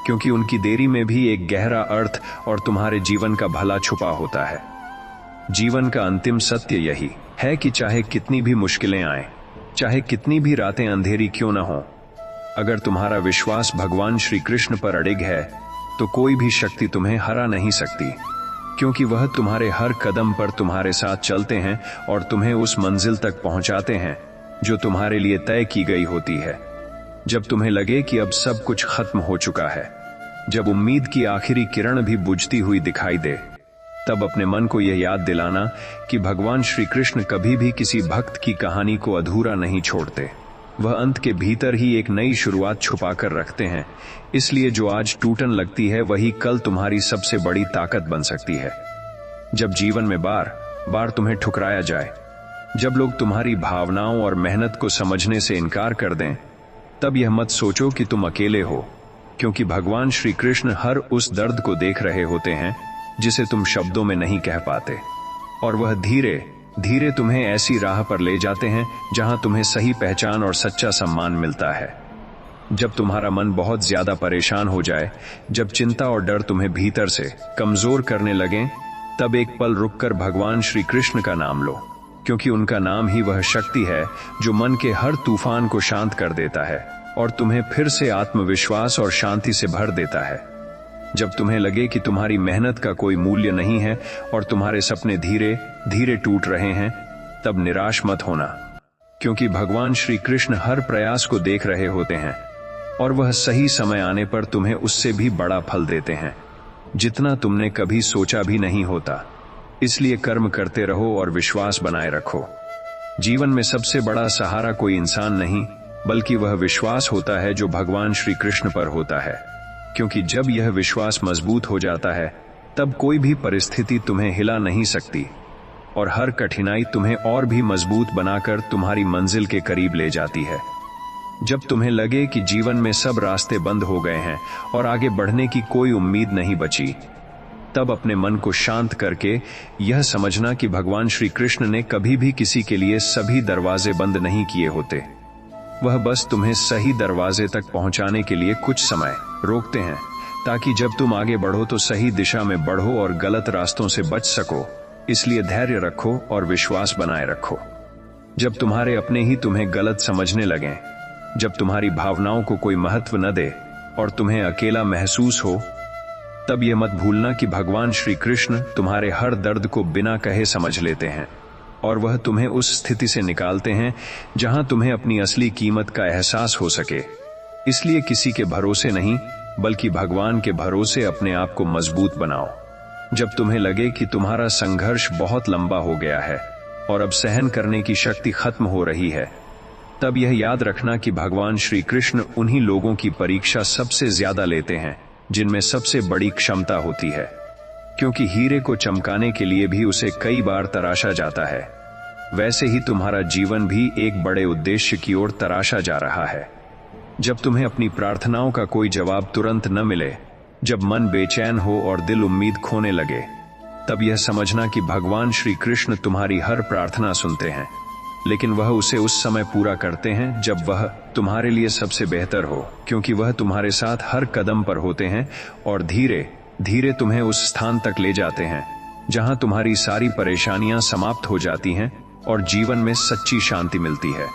क्योंकि उनकी देरी में भी एक गहरा अर्थ और तुम्हारे जीवन का भला छुपा होता है। जीवन का अंतिम सत्य यही है कि चाहे कितनी भी मुश्किलें आएं, चाहे कितनी भी रातें अंधेरी क्यों न हो, अगर तुम्हारा विश्वास भगवान श्री कृष्ण पर अडिग है, तो कोई भी शक्ति तुम्हें हरा नहीं सकती, क्योंकि वह तुम्हारे हर कदम पर तुम्हारे साथ चलते हैं और तुम्हें उस मंजिल तक पहुंचाते हैं जो तुम्हारे लिए तय की गई होती है। जब तुम्हें लगे कि अब सब कुछ खत्म हो चुका है, जब उम्मीद की आखिरी किरण भी बुझती हुई दिखाई दे, तब अपने मन को यह याद दिलाना कि भगवान श्री कृष्ण कभी भी किसी भक्त की कहानी को अधूरा नहीं छोड़ते। वह अंत के भीतर ही एक नई शुरुआत छुपाकर रखते हैं। इसलिए जो आज टूटन लगती है, वही कल तुम्हारी सबसे बड़ी ताकत बन सकती है। जब जीवन में बार बार तुम्हें ठुकराया जाए, जब लोग तुम्हारी भावनाओं और मेहनत को समझने से इनकार कर दें, तब यह मत सोचो कि तुम अकेले हो, क्योंकि भगवान श्री कृष्ण हर उस दर्द को देख रहे होते हैं जिसे तुम शब्दों में नहीं कह पाते, और वह धीरे धीरे तुम्हें ऐसी राह पर ले जाते हैं जहां तुम्हें सही पहचान और सच्चा सम्मान मिलता है। जब तुम्हारा मन बहुत ज्यादा परेशान हो जाए, जब चिंता और डर तुम्हें भीतर से कमजोर करने लगें, तब एक पल रुककर भगवान श्री कृष्ण का नाम लो, क्योंकि उनका नाम ही वह शक्ति है जो मन के हर तूफान को शांत कर देता है और तुम्हें फिर से आत्मविश्वास और शांति से भर देता है। जब तुम्हें लगे कि तुम्हारी मेहनत का कोई मूल्य नहीं है और तुम्हारे सपने धीरे धीरे टूट रहे हैं, तब निराश मत होना, क्योंकि भगवान श्री कृष्ण हर प्रयास को देख रहे होते हैं और वह सही समय आने पर तुम्हें उससे भी बड़ा फल देते हैं, जितना तुमने कभी सोचा भी नहीं होता। इसलिए कर्म करते रहो और विश्वास बनाए रखो। जीवन में सबसे बड़ा सहारा कोई इंसान नहीं, बल्कि वह विश्वास होता है जो भगवान श्री कृष्ण पर होता है, क्योंकि जब यह विश्वास मजबूत हो जाता है, तब कोई भी परिस्थिति तुम्हें हिला नहीं सकती और हर कठिनाई तुम्हें और भी मजबूत बनाकर तुम्हारी मंजिल के करीब ले जाती है। जब तुम्हें लगे कि जीवन में सब रास्ते बंद हो गए हैं और आगे बढ़ने की कोई उम्मीद नहीं बची, तब अपने मन को शांत करके यह समझना कि भगवान श्री कृष्ण ने कभी भी किसी के लिए सभी दरवाजे बंद नहीं किए होते। वह बस तुम्हें सही दरवाजे तक पहुंचाने के लिए कुछ समय रोकते हैं, ताकि जब तुम आगे बढ़ो तो सही दिशा में बढ़ो और गलत रास्तों से बच सको। इसलिए धैर्य रखो और विश्वास बनाए रखो। जब तुम्हारे अपने ही तुम्हें गलत समझने लगें, जब तुम्हारी भावनाओं को कोई महत्व न दे और तुम्हें अकेला महसूस हो, तब यह मत भूलना कि भगवान श्री कृष्ण तुम्हारे हर दर्द को बिना कहे समझ लेते हैं और वह तुम्हें उस स्थिति से निकालते हैं जहां तुम्हें अपनी असली कीमत का एहसास हो सके। इसलिए किसी के भरोसे नहीं, बल्कि भगवान के भरोसे अपने आप को मजबूत बनाओ। जब तुम्हें लगे कि तुम्हारा संघर्ष बहुत लंबा हो गया है और अब सहन करने की शक्ति खत्म हो रही है, तब यह याद रखना कि भगवान श्री कृष्ण उन्हीं लोगों की परीक्षा सबसे ज्यादा लेते हैं जिनमें सबसे बड़ी क्षमता होती है, क्योंकि हीरे को चमकाने के लिए भी उसे कई बार तराशा जाता है। वैसे ही तुम्हारा जीवन भी एक बड़े उद्देश्य की ओर तराशा जा रहा है। जब तुम्हें अपनी प्रार्थनाओं का कोई जवाब तुरंत न मिले, जब मन बेचैन हो और दिल उम्मीद खोने लगे, तब यह समझना कि भगवान श्री कृष्ण तुम्हारी हर प्रार्थना सुनते हैं, लेकिन वह उसे उस समय पूरा करते हैं जब वह तुम्हारे लिए सबसे बेहतर हो, क्योंकि वह तुम्हारे साथ हर कदम पर होते हैं और धीरे धीरे तुम्हें उस स्थान तक ले जाते हैं जहां तुम्हारी सारी परेशानियां समाप्त हो जाती हैं और जीवन में सच्ची शांति मिलती है।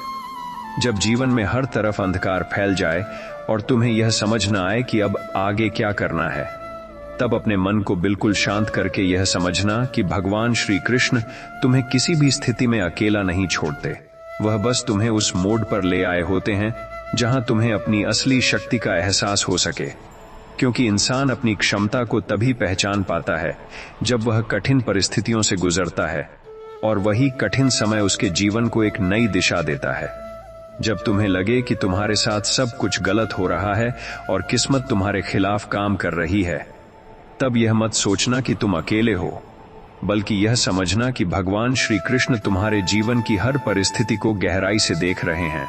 जब जीवन में हर तरफ अंधकार फैल जाए और तुम्हें यह समझ न आए कि अब आगे क्या करना है, तब अपने मन को बिल्कुल शांत करके यह समझना कि भगवान श्री कृष्ण तुम्हें किसी भी स्थिति में अकेला नहीं छोड़ते। वह बस तुम्हें उस मोड़ पर ले आए होते हैं जहां तुम्हें अपनी असली शक्ति का एहसास हो सके, क्योंकि इंसान अपनी क्षमता को तभी पहचान पाता है जब वह कठिन परिस्थितियों से गुजरता है और वही कठिन समय उसके जीवन को एक नई दिशा देता है। जब तुम्हें लगे कि तुम्हारे साथ सब कुछ गलत हो रहा है और किस्मत तुम्हारे खिलाफ काम कर रही है, तब यह मत सोचना कि तुम अकेले हो, बल्कि यह समझना कि भगवान श्री कृष्ण तुम्हारे जीवन की हर परिस्थिति को गहराई से देख रहे हैं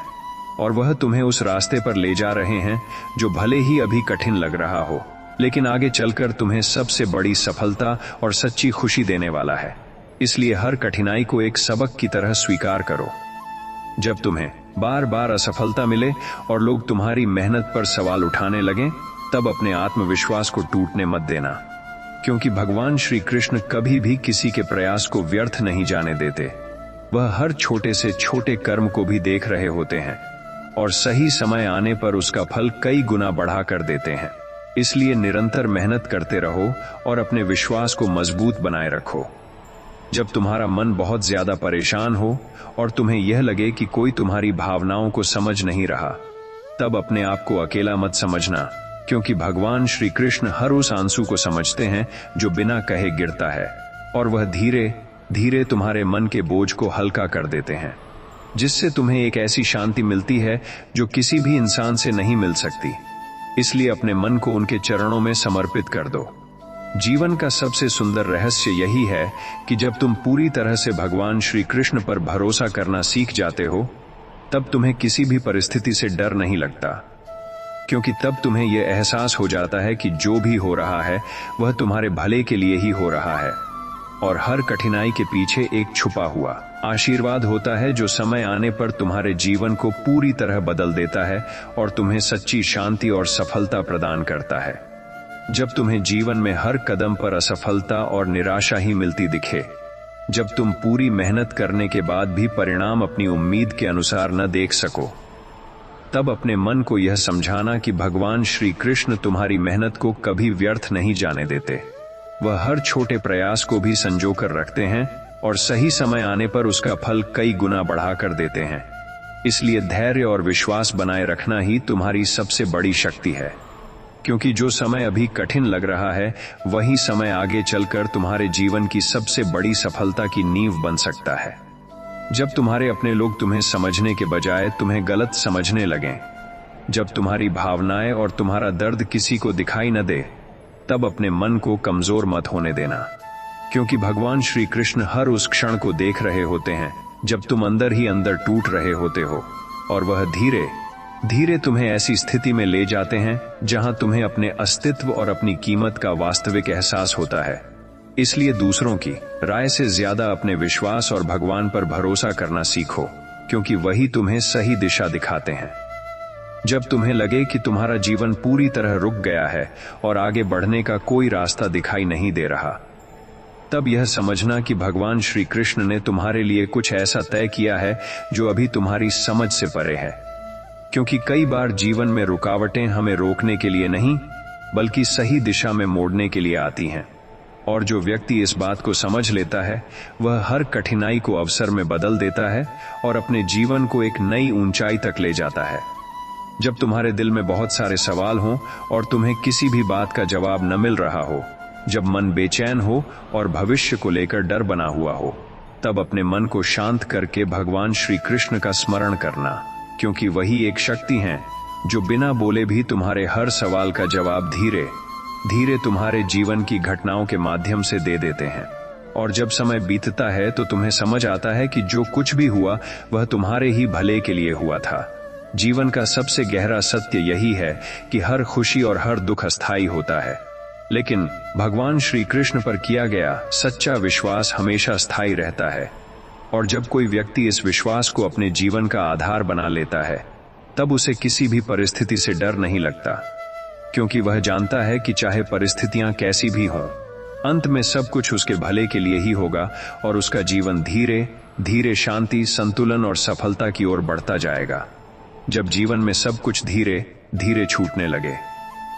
और वह तुम्हें उस रास्ते पर ले जा रहे हैं जो भले ही अभी कठिन लग रहा हो, लेकिन आगे चलकर तुम्हें सबसे बड़ी सफलता और सच्ची खुशी देने वाला है। इसलिए हर कठिनाई को एक सबक की तरह स्वीकार करो। जब तुम्हें बार बार असफलता मिले और लोग तुम्हारी मेहनत पर सवाल उठाने लगें, तब अपने आत्मविश्वास को टूटने मत देना, क्योंकि भगवान श्री कृष्ण कभी भी किसी के प्रयास को व्यर्थ नहीं जाने देते। वह हर छोटे से छोटे कर्म को भी देख रहे होते हैं और सही समय आने पर उसका फल कई गुना बढ़ा कर देते हैं। इसलिए निरंतर मेहनत करते रहो और अपने विश्वास को मजबूत बनाए रखो। जब तुम्हारा मन बहुत ज्यादा परेशान हो और तुम्हें यह लगे कि कोई तुम्हारी भावनाओं को समझ नहीं रहा, तब अपने आप को अकेला मत समझना, क्योंकि भगवान श्री कृष्ण हर उस आंसू को समझते हैं जो बिना कहे गिरता है और वह धीरे धीरे तुम्हारे मन के बोझ को हल्का कर देते हैं, जिससे तुम्हें एक ऐसी शांति मिलती है जो किसी भी इंसान से नहीं मिल सकती। इसलिए अपने मन को उनके चरणों में समर्पित कर दो। जीवन का सबसे सुंदर रहस्य यही है कि जब तुम पूरी तरह से भगवान श्री कृष्ण पर भरोसा करना सीख जाते हो, तब तुम्हें किसी भी परिस्थिति से डर नहीं लगता, क्योंकि तब तुम्हें यह एहसास हो जाता है कि जो भी हो रहा है वह तुम्हारे भले के लिए ही हो रहा है और हर कठिनाई के पीछे एक छुपा हुआ आशीर्वाद होता है जो समय आने पर तुम्हारे जीवन को पूरी तरह बदल देता है और तुम्हें सच्ची शांति और सफलता प्रदान करता है। जब तुम्हें जीवन में हर कदम पर असफलता और निराशा ही मिलती दिखे, जब तुम पूरी मेहनत करने के बाद भी परिणाम अपनी उम्मीद के अनुसार न देख सको, तब अपने मन को यह समझाना कि भगवान श्री कृष्ण तुम्हारी मेहनत को कभी व्यर्थ नहीं जाने देते। वह हर छोटे प्रयास को भी संजोकर रखते हैं और सही समय आने पर उसका फल कई गुना बढ़ा कर देते हैं। इसलिए धैर्य और विश्वास बनाए रखना ही तुम्हारी सबसे बड़ी शक्ति है, क्योंकि जो समय अभी कठिन लग रहा है वही समय आगे चलकर तुम्हारे जीवन की सबसे बड़ी सफलता की नींव बन सकता है। जब तुम्हारे अपने लोग तुम्हें समझने के बजाय तुम्हें गलत समझने लगें, जब तुम्हारी भावनाएं और तुम्हारा दर्द किसी को दिखाई न दे, तब अपने मन को कमजोर मत होने देना, क्योंकि भगवान श्री कृष्ण हर उस क्षण को देख रहे होते हैं जब तुम अंदर ही अंदर टूट रहे होते हो और वह धीरे धीरे तुम्हें ऐसी स्थिति में ले जाते हैं जहां तुम्हें अपने अस्तित्व और अपनी कीमत का वास्तविक एहसास होता है। इसलिए दूसरों की राय से ज्यादा अपने विश्वास और भगवान पर भरोसा करना सीखो, क्योंकि वही तुम्हें सही दिशा दिखाते हैं। जब तुम्हें लगे कि तुम्हारा जीवन पूरी तरह रुक गया है और आगे बढ़ने का कोई रास्ता दिखाई नहीं दे रहा, तब यह समझना कि भगवान श्री कृष्ण ने तुम्हारे लिए कुछ ऐसा तय किया है जो अभी तुम्हारी समझ से परे है। क्योंकि कई बार जीवन में रुकावटें हमें रोकने के लिए नहीं बल्कि सही दिशा में मोड़ने के लिए आती हैं, और जो व्यक्ति इस बात को समझ लेता है वह हर कठिनाई को अवसर में बदल देता है और अपने जीवन को एक नई ऊंचाई तक ले जाता है। जब तुम्हारे दिल में बहुत सारे सवाल हों और तुम्हें किसी भी बात का जवाब न मिल रहा हो, जब मन बेचैन हो और भविष्य को लेकर डर बना हुआ हो, तब अपने मन को शांत करके भगवान श्री कृष्ण का स्मरण करना, क्योंकि वही एक शक्ति है जो बिना बोले भी तुम्हारे हर सवाल का जवाब धीरे धीरे तुम्हारे जीवन की घटनाओं के माध्यम से दे देते हैं। और जब समय बीतता है तो तुम्हें समझ आता है कि जो कुछ भी हुआ वह तुम्हारे ही भले के लिए हुआ था। जीवन का सबसे गहरा सत्य यही है कि हर खुशी और हर दुख अस्थायी होता है, लेकिन भगवान श्री कृष्ण पर किया गया सच्चा विश्वास हमेशा स्थायी रहता है। और जब कोई व्यक्ति इस विश्वास को अपने जीवन का आधार बना लेता है, तब उसे किसी भी परिस्थिति से डर नहीं लगता, क्योंकि वह जानता है कि चाहे परिस्थितियां कैसी भी हों, अंत में सब कुछ उसके भले के लिए ही होगा और उसका जीवन धीरे धीरे शांति, संतुलन और सफलता की ओर बढ़ता जाएगा। जब जीवन में सब कुछ धीरे धीरे छूटने लगे,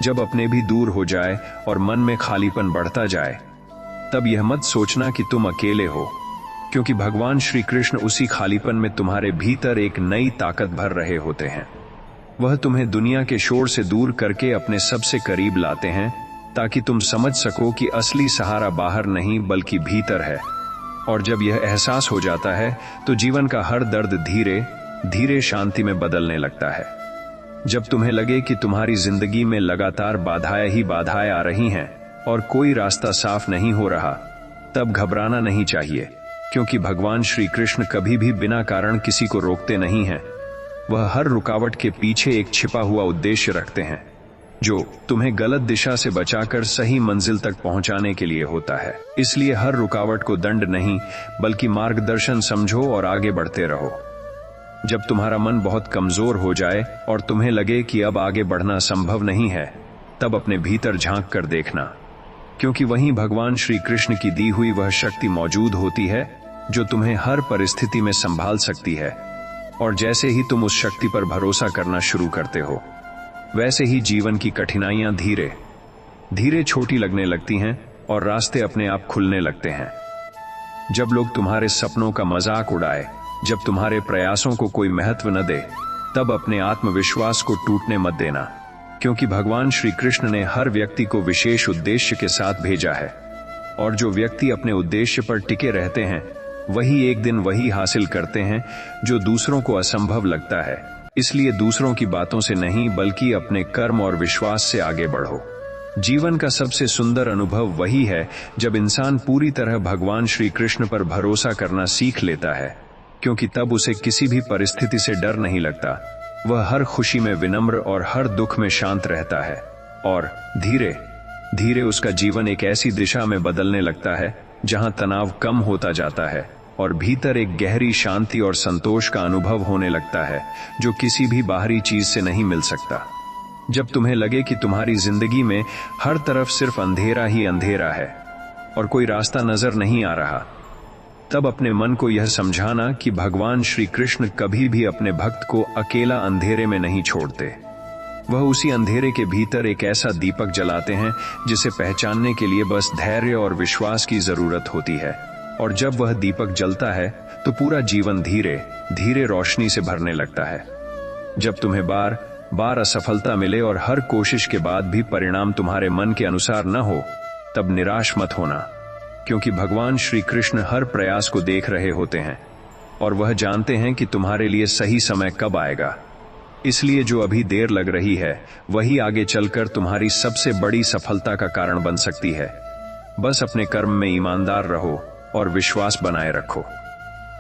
जब अपने भी दूर हो जाए और मन में खालीपन बढ़ता जाए, तब यह मत सोचना कि तुम अकेले हो, क्योंकि भगवान श्री कृष्ण उसी खालीपन में तुम्हारे भीतर एक नई ताकत भर रहे होते हैं। वह तुम्हें दुनिया के शोर से दूर करके अपने सबसे करीब लाते हैं, ताकि तुम समझ सको कि असली सहारा बाहर नहीं बल्कि भीतर है। और जब यह एहसास हो जाता है तो जीवन का हर दर्द धीरे धीरे शांति में बदलने लगता है। जब तुम्हें लगे कि तुम्हारी जिंदगी में लगातार बाधाएं ही बाधाएं आ रही हैं और कोई रास्ता साफ नहीं हो रहा, तब घबराना नहीं चाहिए, क्योंकि भगवान श्री कृष्ण कभी भी बिना कारण किसी को रोकते नहीं हैं। वह हर रुकावट के पीछे एक छिपा हुआ उद्देश्य रखते हैं, जो तुम्हें गलत दिशा से बचाकर सही मंजिल तक पहुंचाने के लिए होता है। इसलिए हर रुकावट को दंड नहीं बल्कि मार्गदर्शन समझो और आगे बढ़ते रहो। जब तुम्हारा मन बहुत कमजोर हो जाए और तुम्हें लगे कि अब आगे बढ़ना संभव नहीं है, तब अपने भीतर झांक कर देखना, क्योंकि वहीं भगवान श्री कृष्ण की दी हुई वह शक्ति मौजूद होती है जो तुम्हें हर परिस्थिति में संभाल सकती है। और जैसे ही तुम उस शक्ति पर भरोसा करना शुरू करते हो, वैसे ही जीवन की कठिनाइयां धीरे धीरे छोटी लगने लगती हैं और रास्ते अपने आप खुलने लगते हैं। जब लोग तुम्हारे सपनों का मजाक उड़ाए, जब तुम्हारे प्रयासों को कोई महत्व न दे, तब अपने आत्मविश्वास को टूटने मत देना, क्योंकि भगवान श्री कृष्ण ने हर व्यक्ति को विशेष उद्देश्य के साथ भेजा है। और जो व्यक्ति अपने उद्देश्य पर टिके रहते हैं, वही एक दिन वही हासिल करते हैं जो दूसरों को असंभव लगता है। इसलिए दूसरों की बातों से नहीं बल्कि अपने कर्म और विश्वास से आगे बढ़ो। जीवन का सबसे सुंदर अनुभव वही है जब इंसान पूरी तरह भगवान श्री कृष्ण पर भरोसा करना सीख लेता है, क्योंकि तब उसे किसी भी परिस्थिति से डर नहीं लगता। वह हर खुशी में विनम्र और हर दुख में शांत रहता है, और धीरे धीरे उसका जीवन एक ऐसी दिशा में बदलने लगता है जहां तनाव कम होता जाता है और भीतर एक गहरी शांति और संतोष का अनुभव होने लगता है जो किसी भी बाहरी चीज से नहीं मिल सकता। जब तुम्हें लगे कि तुम्हारी जिंदगी में हर तरफ सिर्फ अंधेरा ही अंधेरा है और कोई रास्ता नजर नहीं आ रहा, तब अपने मन को यह समझाना कि भगवान श्री कृष्ण कभी भी अपने भक्त को अकेला अंधेरे में नहीं छोड़ते। वह उसी अंधेरे के भीतर एक ऐसा दीपक जलाते हैं जिसे पहचानने के लिए बस धैर्य और विश्वास की जरूरत होती है। और जब वह दीपक जलता है तो पूरा जीवन धीरे धीरे रोशनी से भरने लगता है। जब तुम्हें बार बार असफलता मिले और हर कोशिश के बाद भी परिणाम तुम्हारे मन के अनुसार न हो, तब निराश मत होना, क्योंकि भगवान श्री कृष्ण हर प्रयास को देख रहे होते हैं और वह जानते हैं कि तुम्हारे लिए सही समय कब आएगा। इसलिए जो अभी देर लग रही है वही आगे चलकर तुम्हारी सबसे बड़ी सफलता का कारण बन सकती है। बस अपने कर्म में ईमानदार रहो और विश्वास बनाए रखो।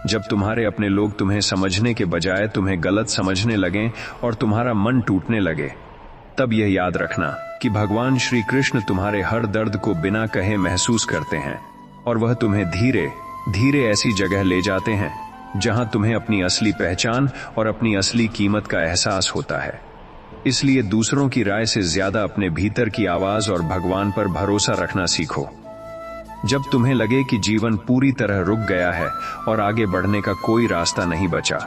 जब तुम्हारे अपने लोग तुम्हें समझने के बजाय तुम्हें गलत समझने लगें और तुम्हारा मन टूटने लगे, तब यह याद रखना कि भगवान श्री कृष्ण तुम्हारे हर दर्द को बिना कहे महसूस करते हैं और वह तुम्हें धीरे धीरे ऐसी जगह ले जाते हैं जहां तुम्हें अपनी असली पहचान और अपनी असली कीमत का एहसास होता है। इसलिए दूसरों की राय से ज्यादा अपने भीतर की आवाज और भगवान पर भरोसा रखना सीखो। जब तुम्हें लगे कि जीवन पूरी तरह रुक गया है और आगे बढ़ने का कोई रास्ता नहीं बचा,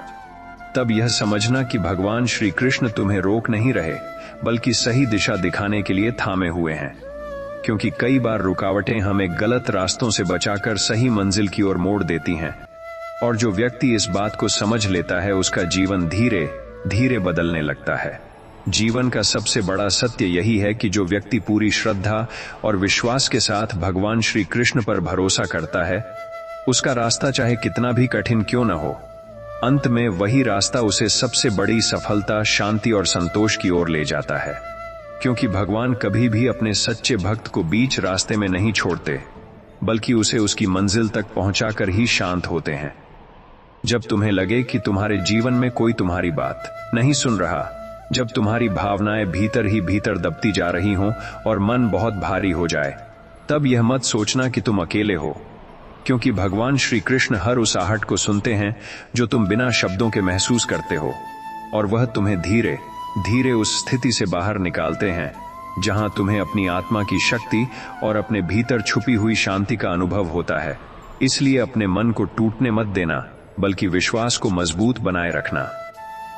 तब यह समझना कि भगवान श्री कृष्ण तुम्हें रोक नहीं रहे, बल्कि सही दिशा दिखाने के लिए थामे हुए हैं। क्योंकि कई बार रुकावटें हमें गलत रास्तों से बचाकर सही मंजिल की ओर मोड़ देती हैं, और जो व्यक्ति इस बात को समझ लेता है उसका जीवन धीरे धीरे बदलने लगता है। जीवन का सबसे बड़ा सत्य यही है कि जो व्यक्ति पूरी श्रद्धा और विश्वास के साथ भगवान श्री कृष्ण पर भरोसा करता है, उसका रास्ता चाहे कितना भी कठिन क्यों न हो, अंत में वही रास्ता उसे सबसे बड़ी सफलता, शांति और संतोष की ओर ले जाता है। क्योंकि भगवान कभी भी अपने सच्चे भक्त को बीच रास्ते में नहीं छोड़ते, बल्कि उसे उसकी मंजिल तक पहुंचाकर ही शांत होते हैं। जब तुम्हें लगे कि तुम्हारे जीवन में कोई तुम्हारी बात नहीं सुन रहा, जब तुम्हारी भावनाएं भीतर ही भीतर दबती जा रही हों और मन बहुत भारी हो जाए, तब यह मत सोचना कि तुम अकेले हो। क्योंकि भगवान श्री कृष्ण हर उस आहट को सुनते हैं जो तुम बिना शब्दों के महसूस करते हो, और वह तुम्हें धीरे धीरे उस स्थिति से बाहर निकालते हैं जहां तुम्हें अपनी आत्मा की शक्ति और अपने भीतर छुपी हुई शांति का अनुभव होता है। इसलिए अपने मन को टूटने मत देना, बल्कि विश्वास को मजबूत बनाए रखना।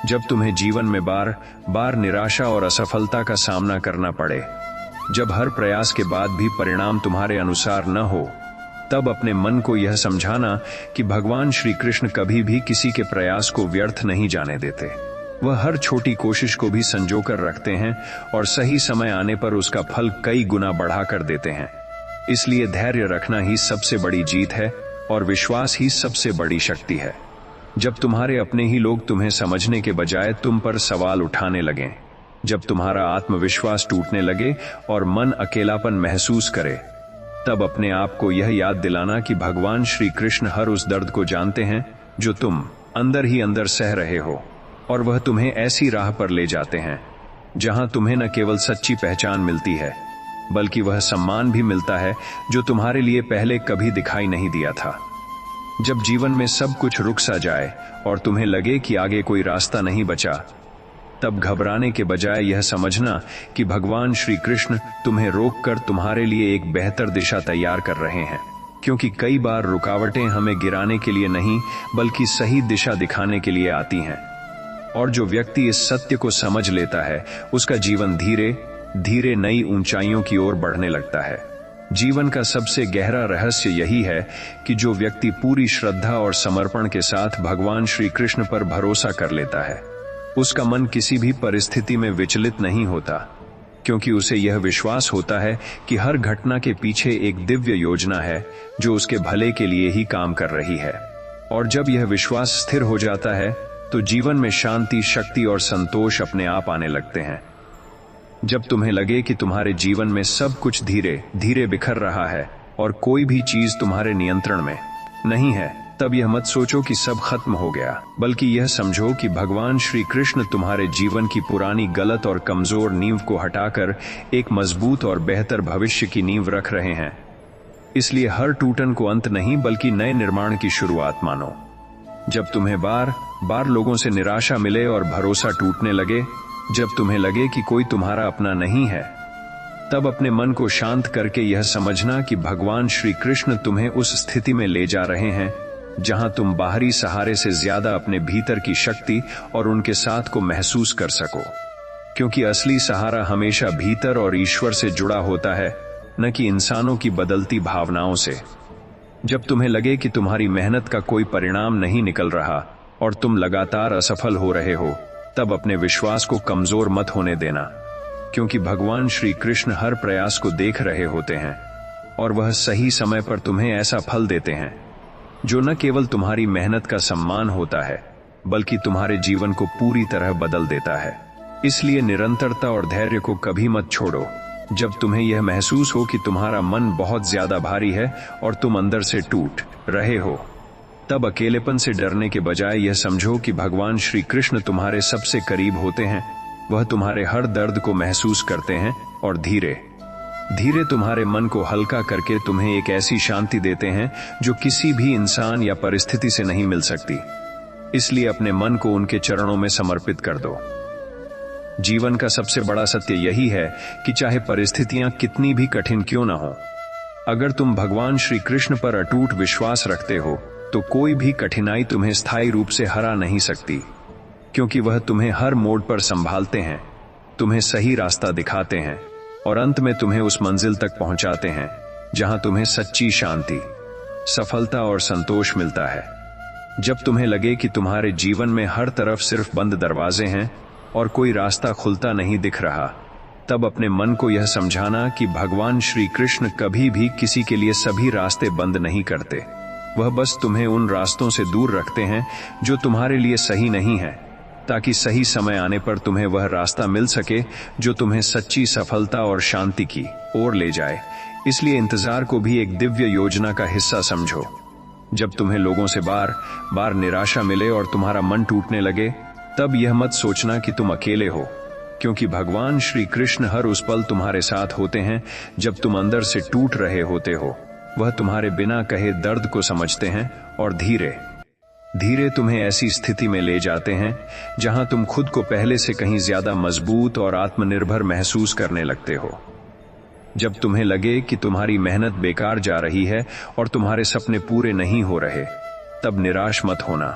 जब तुम्हें जीवन में बार बार निराशा और असफलता का सामना करना पड़े, जब हर प्रयास के बाद भी परिणाम तुम्हारे अनुसार न हो, तब अपने मन को यह समझाना कि भगवान श्री कृष्ण कभी भी किसी के प्रयास को व्यर्थ नहीं जाने देते। वह हर छोटी कोशिश को भी संजोकर रखते हैं और सही समय आने पर उसका फल कई गुना बढ़ा कर देते हैं। इसलिए धैर्य रखना ही सबसे बड़ी जीत है और विश्वास ही सबसे बड़ी शक्ति है। जब तुम्हारे अपने ही लोग तुम्हें समझने के बजाय तुम पर सवाल उठाने लगें, जब तुम्हारा आत्मविश्वास टूटने लगे और मन अकेलापन महसूस करे, तब अपने आप को यह याद दिलाना कि भगवान श्री कृष्ण हर उस दर्द को जानते हैं जो तुम अंदर ही अंदर सह रहे हो, और वह तुम्हें ऐसी राह पर ले जाते हैं जहां तुम्हें न केवल सच्ची पहचान मिलती है, बल्कि वह सम्मान भी मिलता है जो तुम्हारे लिए पहले कभी दिखाई नहीं दिया था। जब जीवन में सब कुछ रुक सा जाए और तुम्हें लगे कि आगे कोई रास्ता नहीं बचा, तब घबराने के बजाय यह समझना कि भगवान श्री कृष्ण तुम्हें रोककर तुम्हारे लिए एक बेहतर दिशा तैयार कर रहे हैं। क्योंकि कई बार रुकावटें हमें गिराने के लिए नहीं, बल्कि सही दिशा दिखाने के लिए आती हैं। और जो व्यक्ति इस सत्य को समझ लेता है, उसका जीवन धीरे धीरे नई ऊंचाइयों की ओर बढ़ने लगता है। जीवन का सबसे गहरा रहस्य यही है कि जो व्यक्ति पूरी श्रद्धा और समर्पण के साथ भगवान श्री कृष्ण पर भरोसा कर लेता है, उसका मन किसी भी परिस्थिति में विचलित नहीं होता, क्योंकि उसे यह विश्वास होता है कि हर घटना के पीछे एक दिव्य योजना है जो उसके भले के लिए ही काम कर रही है। और जब यह विश्वास स्थिर हो जाता है, तो जीवन में शांति, शक्ति और संतोष अपने आप आने लगते हैं। जब तुम्हें लगे कि तुम्हारे जीवन में सब कुछ धीरे धीरे बिखर रहा है और कोई भी चीज तुम्हारे नियंत्रण में नहीं है, तब यह मत सोचो कि सब खत्म हो गया, बल्कि यह समझो कि भगवान श्री कृष्ण तुम्हारे जीवन की पुरानी गलत और कमजोर नींव को हटाकर एक मजबूत और बेहतर भविष्य की नींव रख रहे हैं। इसलिए हर टूटन को अंत नहीं, बल्कि नए निर्माण की शुरुआत मानो। जब तुम्हें बार बार लोगों से निराशा मिले और भरोसा टूटने लगे, जब तुम्हें लगे कि कोई तुम्हारा अपना नहीं है, तब अपने मन को शांत करके यह समझना कि भगवान श्री कृष्ण तुम्हें उस स्थिति में ले जा रहे हैं जहां तुम बाहरी सहारे से ज्यादा अपने भीतर की शक्ति और उनके साथ को महसूस कर सको। क्योंकि असली सहारा हमेशा भीतर और ईश्वर से जुड़ा होता है, न कि इंसानों की बदलती भावनाओं से। जब तुम्हें लगे कि तुम्हारी मेहनत का कोई परिणाम नहीं निकल रहा और तुम लगातार असफल हो रहे हो, तब अपने विश्वास को कमजोर मत होने देना, क्योंकि भगवान श्री कृष्ण हर प्रयास को देख रहे होते हैं और वह सही समय पर तुम्हें ऐसा फल देते हैं जो न केवल तुम्हारी मेहनत का सम्मान होता है, बल्कि तुम्हारे जीवन को पूरी तरह बदल देता है। इसलिए निरंतरता और धैर्य को कभी मत छोड़ो। जब तुम्हें यह महसूस हो कि तुम्हारा मन बहुत ज्यादा भारी है और तुम अंदर से टूट रहे हो, तब अकेलेपन से डरने के बजाय यह समझो कि भगवान श्री कृष्ण तुम्हारे सबसे करीब होते हैं। वह तुम्हारे हर दर्द को महसूस करते हैं और धीरे धीरे तुम्हारे मन को हल्का करके तुम्हें एक ऐसी शांति देते हैं जो किसी भी इंसान या परिस्थिति से नहीं मिल सकती। इसलिए अपने मन को उनके चरणों में समर्पित कर दो। जीवन का सबसे बड़ा सत्य यही है कि चाहे परिस्थितियां कितनी भी कठिन क्यों न हो, अगर तुम भगवान श्री कृष्ण पर अटूट विश्वास रखते हो तो कोई भी कठिनाई तुम्हें स्थायी रूप से हरा नहीं सकती, क्योंकि वह तुम्हें हर मोड़ पर संभालते हैं, तुम्हें सही रास्ता दिखाते हैं और अंत में तुम्हें उस मंजिल तक पहुंचाते हैं जहां तुम्हें सच्ची शांति, सफलता और संतोष मिलता है। जब तुम्हें लगे कि तुम्हारे जीवन में हर तरफ सिर्फ बंद दरवाजे हैं और कोई रास्ता खुलता नहीं दिख रहा, तब अपने मन को यह समझाना कि भगवान श्री कृष्ण कभी भी किसी के लिए सभी रास्ते बंद नहीं करते। वह बस तुम्हें उन रास्तों से दूर रखते हैं जो तुम्हारे लिए सही नहीं है, ताकि सही समय आने पर तुम्हें वह रास्ता मिल सके जो तुम्हें सच्ची सफलता और शांति की ओर ले जाए। इसलिए इंतजार को भी एक दिव्य योजना का हिस्सा समझो। जब तुम्हें लोगों से बार बार निराशा मिले और तुम्हारा मन टूटने लगे, तब यह मत सोचना कि तुम अकेले हो, क्योंकि भगवान श्री कृष्ण हर उस पल तुम्हारे साथ होते हैं जब तुम अंदर से टूट रहे होते हो। वह तुम्हारे बिना कहे दर्द को समझते हैं और धीरे धीरे तुम्हें ऐसी स्थिति में ले जाते हैं जहां तुम खुद को पहले से कहीं ज्यादा मजबूत और आत्मनिर्भर महसूस करने लगते हो। जब तुम्हें लगे कि तुम्हारी मेहनत बेकार जा रही है और तुम्हारे सपने पूरे नहीं हो रहे, तब निराश मत होना,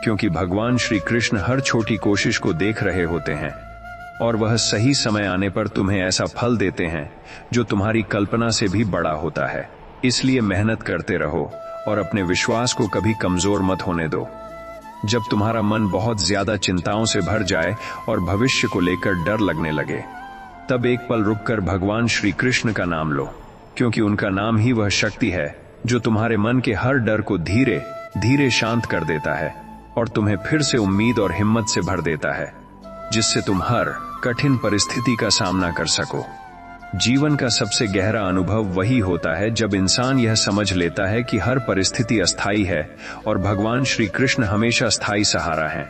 क्योंकि भगवान श्री कृष्ण हर छोटी कोशिश को देख रहे होते हैं और वह सही समय आने पर तुम्हें ऐसा फल देते हैं जो तुम्हारी कल्पना से भी बड़ा होता है। इसलिए मेहनत करते रहो और अपने विश्वास को कभी कमजोर मत होने दो। जब तुम्हारा मन बहुत ज्यादा चिंताओं से भर जाए और भविष्य को लेकर डर लगने लगे, तब एक पल रुककर भगवान श्री कृष्ण का नाम लो, क्योंकि उनका नाम ही वह शक्ति है जो तुम्हारे मन के हर डर को धीरे धीरे शांत कर देता है और तुम्हें फिर से उम्मीद और हिम्मत से भर देता है, जिससे तुम हर कठिन परिस्थिति का सामना कर सको। जीवन का सबसे गहरा अनुभव वही होता है जब इंसान यह समझ लेता है कि हर परिस्थिति अस्थायी है और भगवान श्री कृष्ण हमेशा स्थायी सहारा है।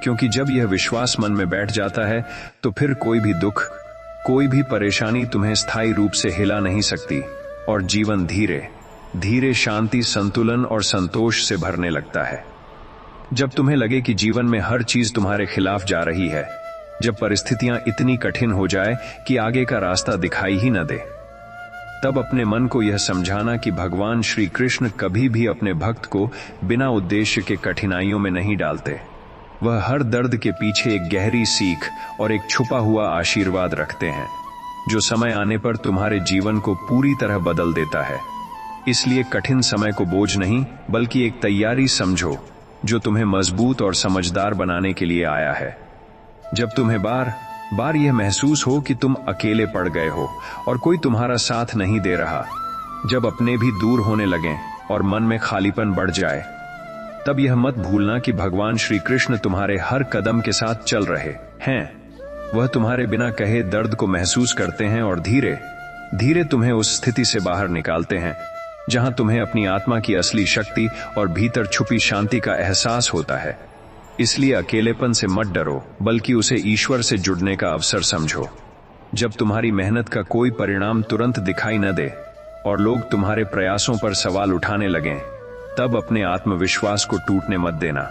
क्योंकि जब यह विश्वास मन में बैठ जाता है तो फिर कोई भी दुख, कोई भी परेशानी तुम्हें स्थायी रूप से हिला नहीं सकती और जीवन धीरे धीरे शांति, संतुलन और संतोष से भरने लगता है। जब तुम्हें लगे कि जीवन में हर चीज तुम्हारे खिलाफ जा रही है, जब परिस्थितियां इतनी कठिन हो जाए कि आगे का रास्ता दिखाई ही न दे, तब अपने मन को यह समझाना कि भगवान श्री कृष्ण कभी भी अपने भक्त को बिना उद्देश्य के कठिनाइयों में नहीं डालते। वह हर दर्द के पीछे एक गहरी सीख और एक छुपा हुआ आशीर्वाद रखते हैं, जो समय आने पर तुम्हारे जीवन को पूरी तरह बदल देता है। इसलिए कठिन समय को बोझ नहीं, बल्कि एक तैयारी समझो जो तुम्हें मजबूत और समझदार बनाने के लिए आया है। जब तुम्हें बार बार यह महसूस हो कि तुम अकेले पड़ गए हो और कोई तुम्हारा साथ नहीं दे रहा, जब अपने भी दूर होने लगें और मन में खालीपन बढ़ जाए, तब यह मत भूलना कि भगवान श्री कृष्ण तुम्हारे हर कदम के साथ चल रहे हैं। वह तुम्हारे बिना कहे दर्द को महसूस करते हैं और धीरे धीरे तुम्हें उस स्थिति से बाहर निकालते हैं जहां तुम्हें अपनी आत्मा की असली शक्ति और भीतर छुपी शांति का एहसास होता है। इसलिए अकेलेपन से मत डरो, बल्कि उसे ईश्वर से जुड़ने का अवसर समझो। जब तुम्हारी मेहनत का कोई परिणाम तुरंत दिखाई न दे और लोग तुम्हारे प्रयासों पर सवाल उठाने लगें, तब अपने आत्मविश्वास को टूटने मत देना,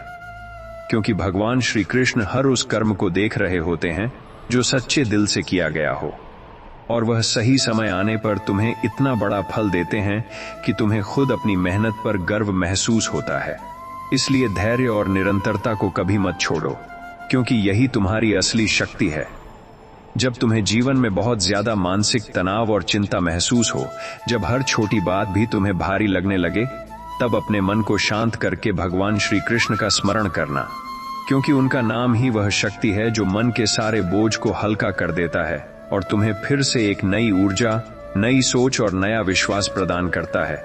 क्योंकि भगवान श्री कृष्ण हर उस कर्म को देख रहे होते हैं जो सच्चे दिल से किया गया हो, और वह सही समय आने पर तुम्हें इतना बड़ा फल देते हैं कि तुम्हें खुद अपनी मेहनत पर गर्व महसूस होता है। इसलिए धैर्य और निरंतरता को कभी मत छोड़ो, क्योंकि यही तुम्हारी असली शक्ति है। जब तुम्हें जीवन में बहुत ज्यादा मानसिक तनाव और चिंता महसूस हो, जब हर छोटी बात भी तुम्हें भारी लगने लगे, तब अपने मन को शांत करके भगवान श्री कृष्ण का स्मरण करना, क्योंकि उनका नाम ही वह शक्ति है जो मन के सारे बोझ को हल्का कर देता है और तुम्हें फिर से एक नई ऊर्जा, नई सोच और नया विश्वास प्रदान करता है,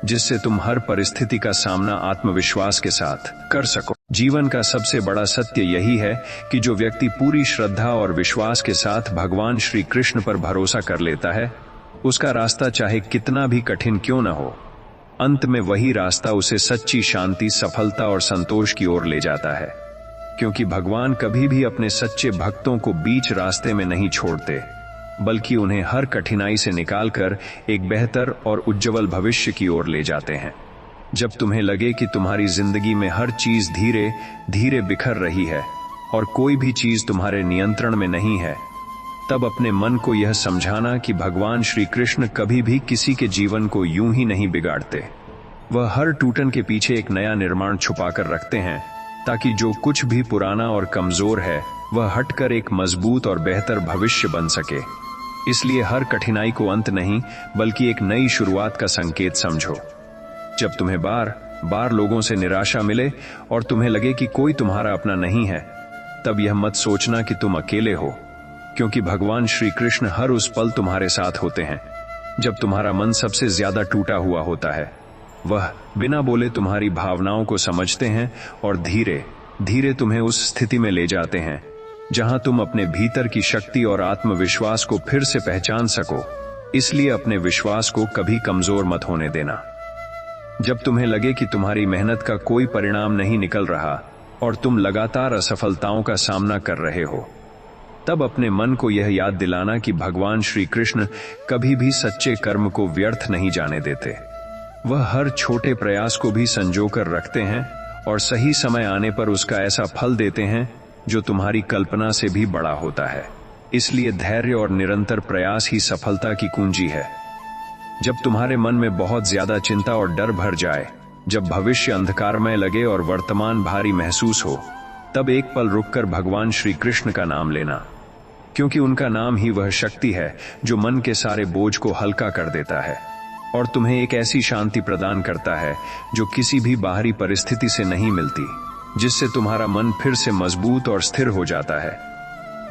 जिससे तुम हर परिस्थिति का सामना आत्मविश्वास के साथ कर सको। जीवन का सबसे बड़ा सत्य यही है कि जो व्यक्ति पूरी श्रद्धा और विश्वास के साथ भगवान श्री कृष्ण पर भरोसा कर लेता है, उसका रास्ता चाहे कितना भी कठिन क्यों न हो, अंत में वही रास्ता उसे सच्ची शांति, सफलता और संतोष की ओर ले जाता है। क्योंकि भगवान कभी भी अपने सच्चे भक्तों को बीच रास्ते में नहीं छोड़ते, बल्कि उन्हें हर कठिनाई से निकालकर एक बेहतर और उज्जवल भविष्य की ओर ले जाते हैं। जब तुम्हें लगे कि तुम्हारी जिंदगी में हर चीज धीरे धीरे बिखर रही है और कोई भी चीज तुम्हारे नियंत्रण में नहीं है, तब अपने मन को यह समझाना कि भगवान श्री कृष्ण कभी भी किसी के जीवन को यूं ही नहीं बिगाड़ते। वह हर टूटन के पीछे एक नया निर्माण छुपाकर रखते हैं, ताकि जो कुछ भी पुराना और कमजोर है वह हटकर एक मजबूत और बेहतर भविष्य बन सके। इसलिए हर कठिनाई को अंत नहीं बल्कि एक नई शुरुआत का संकेत समझो। जब तुम्हें बार बार लोगों से निराशा मिले और तुम्हें लगे कि कोई तुम्हारा अपना नहीं है, तब यह मत सोचना कि तुम अकेले हो, क्योंकि भगवान श्री कृष्ण हर उस पल तुम्हारे साथ होते हैं जब तुम्हारा मन सबसे ज्यादा टूटा हुआ होता है। वह बिना बोले तुम्हारी भावनाओं को समझते हैं और धीरे धीरे तुम्हें उस स्थिति में ले जाते हैं जहां तुम अपने भीतर की शक्ति और आत्मविश्वास को फिर से पहचान सको। इसलिए अपने विश्वास को कभी कमजोर मत होने देना। जब तुम्हें लगे कि तुम्हारी मेहनत का कोई परिणाम नहीं निकल रहा और तुम लगातार असफलताओं का सामना कर रहे हो, तब अपने मन को यह याद दिलाना कि भगवान श्री कृष्ण कभी भी सच्चे कर्म को व्यर्थ नहीं जाने देते। वह हर छोटे प्रयास को भी संजोकर रखते हैं और सही समय आने पर उसका ऐसा फल देते हैं जो तुम्हारी कल्पना से भी बड़ा होता है। इसलिए धैर्य और निरंतर प्रयास ही सफलता की कुंजी है। जब तुम्हारे मन में बहुत ज्यादा चिंता और डर भर जाए, जब भविष्य अंधकारमय लगे और वर्तमान भारी महसूस हो, तब एक पल रुककर भगवान श्री कृष्ण का नाम लेना, क्योंकि उनका नाम ही वह शक्ति है जो मन के सारे बोझ को हल्का कर देता है और तुम्हें एक ऐसी शांति प्रदान करता है जो किसी भी बाहरी परिस्थिति से नहीं मिलती, जिससे तुम्हारा मन फिर से मजबूत और स्थिर हो जाता है।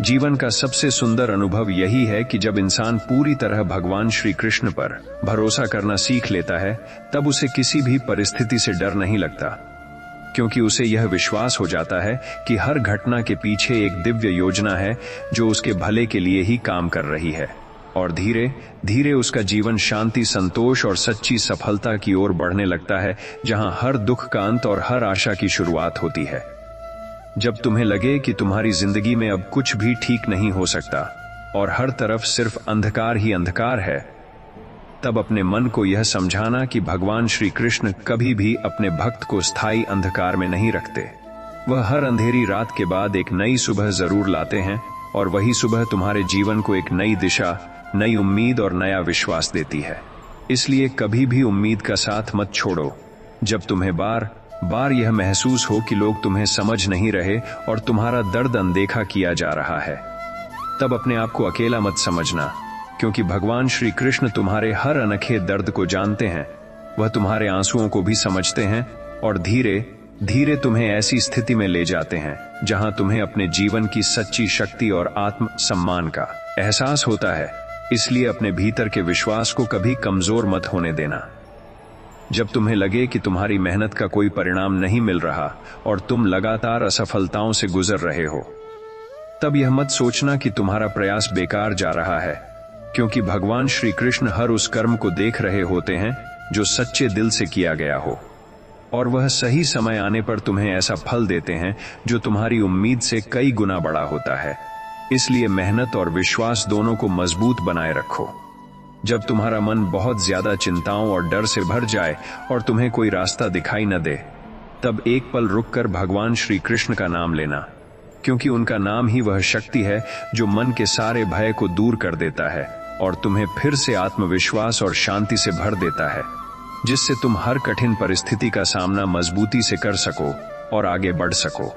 जीवन का सबसे सुंदर अनुभव यही है कि जब इंसान पूरी तरह भगवान श्री कृष्ण पर भरोसा करना सीख लेता है, तब उसे किसी भी परिस्थिति से डर नहीं लगता, क्योंकि उसे यह विश्वास हो जाता है कि हर घटना के पीछे एक दिव्य योजना है जो उसके भले के लिए ही काम कर रही है। और धीरे धीरे उसका जीवन शांति, संतोष और सच्ची सफलता की ओर बढ़ने लगता है, जहां हर दुख का अंत और हर आशा की शुरुआत होती है। जब तुम्हें लगे कि तुम्हारी जिंदगी में अब कुछ भी ठीक नहीं हो सकता और हर तरफ सिर्फ अंधकार ही अंधकार है, तब अपने मन को यह समझाना कि भगवान श्री कृष्ण कभी भी अपने भक्त को स्थायी अंधकार में नहीं रखते। वह हर अंधेरी रात के बाद एक नई सुबह जरूर लाते हैं और वही सुबह तुम्हारे जीवन को एक नई दिशा, नई उम्मीद और नया विश्वास देती है। इसलिए कभी भी उम्मीद का साथ मत छोड़ो। जब तुम्हें बार बार यह महसूस हो कि लोग तुम्हें समझ नहीं रहे और तुम्हारा दर्द अनदेखा किया जा रहा है, तब अपने आप को अकेला मत समझना, क्योंकि भगवान श्री कृष्ण तुम्हारे हर अनोखे दर्द को जानते हैं। वह तुम्हारे आंसुओं को भी समझते हैं और धीरे धीरे तुम्हें ऐसी स्थिति में ले जाते हैं जहां तुम्हें अपने जीवन की सच्ची शक्ति और आत्म सम्मान का एहसास होता है। इसलिए अपने भीतर के विश्वास को कभी कमजोर मत होने देना। जब तुम्हें लगे कि तुम्हारी मेहनत का कोई परिणाम नहीं मिल रहा और तुम लगातार असफलताओं से गुजर रहे हो, तब यह मत सोचना कि तुम्हारा प्रयास बेकार जा रहा है, क्योंकि भगवान श्री कृष्ण हर उस कर्म को देख रहे होते हैं जो सच्चे दिल से किया गया हो, और वह सही समय आने पर तुम्हें ऐसा फल देते हैं जो तुम्हारी उम्मीद से कई गुना बड़ा होता है। इसलिए मेहनत और विश्वास दोनों को मजबूत बनाए रखो। जब तुम्हारा मन बहुत ज्यादा चिंताओं और डर से भर जाए और तुम्हें कोई रास्ता दिखाई न दे, तब एक पल रुककर भगवान श्री कृष्ण का नाम लेना, क्योंकि उनका नाम ही वह शक्ति है जो मन के सारे भय को दूर कर देता है और तुम्हें फिर से आत्मविश्वास और शांति से भर देता है, जिससे तुम हर कठिन परिस्थिति का सामना मजबूती से कर सको और आगे बढ़ सको।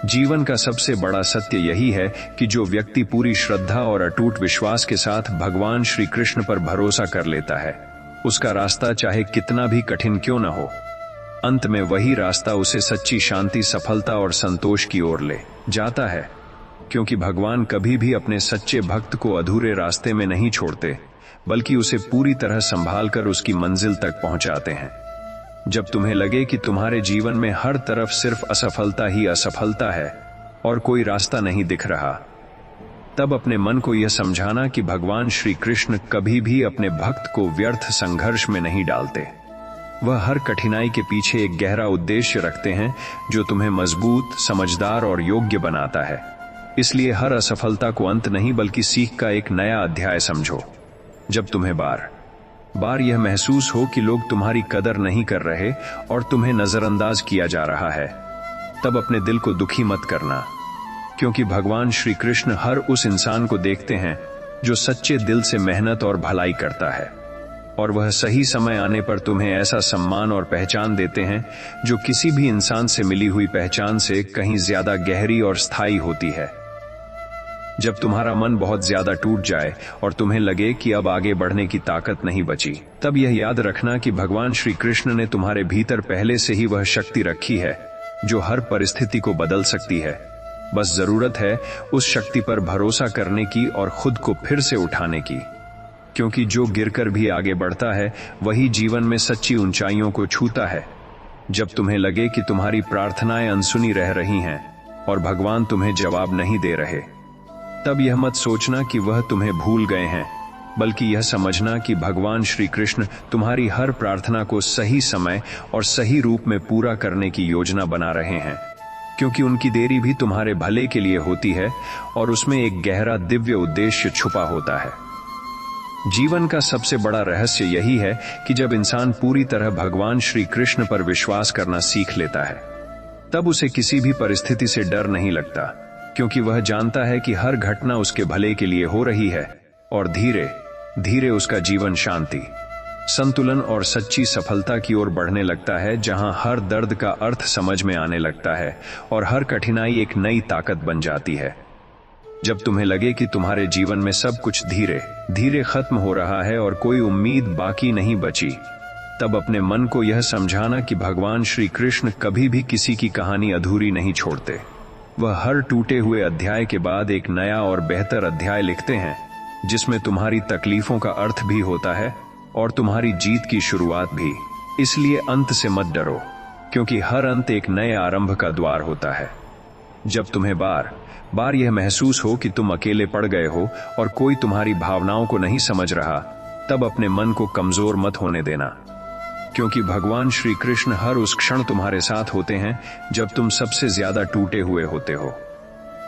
जीवन का सबसे बड़ा सत्य यही है कि जो व्यक्ति पूरी श्रद्धा और अटूट विश्वास के साथ भगवान श्री कृष्ण पर भरोसा कर लेता है, उसका रास्ता चाहे कितना भी कठिन क्यों न हो, अंत में वही रास्ता उसे सच्ची शांति, सफलता और संतोष की ओर ले जाता है। क्योंकि भगवान कभी भी अपने सच्चे भक्त को अधूरे रास्ते में नहीं छोड़ते, बल्कि उसे पूरी तरह संभाल कर उसकी मंजिल तक पहुंचाते हैं। जब तुम्हें लगे कि तुम्हारे जीवन में हर तरफ सिर्फ असफलता ही असफलता है और कोई रास्ता नहीं दिख रहा, तब अपने मन को यह समझाना कि भगवान श्री कृष्ण कभी भी अपने भक्त को व्यर्थ संघर्ष में नहीं डालते। वह हर कठिनाई के पीछे एक गहरा उद्देश्य रखते हैं जो तुम्हें मजबूत, समझदार और योग्य बनाता है। इसलिए हर असफलता को अंत नहीं बल्कि सीख का एक नया अध्याय समझो। जब तुम्हें बार बार यह महसूस हो कि लोग तुम्हारी कदर नहीं कर रहे और तुम्हें नजरअंदाज किया जा रहा है, तब अपने दिल को दुखी मत करना, क्योंकि भगवान श्री कृष्ण हर उस इंसान को देखते हैं जो सच्चे दिल से मेहनत और भलाई करता है, और वह सही समय आने पर तुम्हें ऐसा सम्मान और पहचान देते हैं जो किसी भी इंसान से मिली हुई पहचान से कहीं ज्यादा गहरी और स्थायी होती है। जब तुम्हारा मन बहुत ज्यादा टूट जाए और तुम्हें लगे कि अब आगे बढ़ने की ताकत नहीं बची, तब यह याद रखना कि भगवान श्री कृष्ण ने तुम्हारे भीतर पहले से ही वह शक्ति रखी है जो हर परिस्थिति को बदल सकती है। बस जरूरत है उस शक्ति पर भरोसा करने की और खुद को फिर से उठाने की, क्योंकि जो गिरकर भी आगे बढ़ता है वही जीवन में सच्ची ऊंचाइयों को छूता है। जब तुम्हें लगे कि तुम्हारी प्रार्थनाएं अनसुनी रह रही हैं और भगवान तुम्हें जवाब नहीं दे रहे, तब यह मत सोचना कि वह तुम्हें भूल गए हैं, बल्कि यह समझना कि भगवान श्री कृष्ण तुम्हारी हर प्रार्थना को सही समय और सही रूप में पूरा करने की योजना बना रहे हैं, क्योंकि उनकी देरी भी तुम्हारे भले के लिए होती है और उसमें एक गहरा दिव्य उद्देश्य छुपा होता है। जीवन का सबसे बड़ा रहस्य यही है कि जब इंसान पूरी तरह भगवान श्री कृष्ण पर विश्वास करना सीख लेता है, तब उसे किसी भी परिस्थिति से डर नहीं लगता, क्योंकि वह जानता है कि हर घटना उसके भले के लिए हो रही है और धीरे धीरे उसका जीवन शांति, संतुलन और सच्ची सफलता की ओर बढ़ने लगता है, जहां हर दर्द का अर्थ समझ में आने लगता है और हर कठिनाई एक नई ताकत बन जाती है। जब तुम्हें लगे कि तुम्हारे जीवन में सब कुछ धीरे धीरे खत्म हो रहा है और कोई उम्मीद बाकी नहीं बची, तब अपने मन को यह समझाना कि भगवान श्री कृष्ण कभी भी किसी की कहानी अधूरी नहीं छोड़ते। वह हर टूटे हुए अध्याय के बाद एक नया और बेहतर अध्याय लिखते हैं, जिसमें तुम्हारी तकलीफों का अर्थ भी होता है और तुम्हारी जीत की शुरुआत भी। इसलिए अंत से मत डरो, क्योंकि हर अंत एक नए आरंभ का द्वार होता है। जब तुम्हें बार बार यह महसूस हो कि तुम अकेले पड़ गए हो और कोई तुम्हारी भावनाओं को नहीं समझ रहा, तब अपने मन को कमजोर मत होने देना, क्योंकि भगवान श्री कृष्ण हर उस क्षण तुम्हारे साथ होते हैं जब तुम सबसे ज्यादा टूटे हुए होते हो।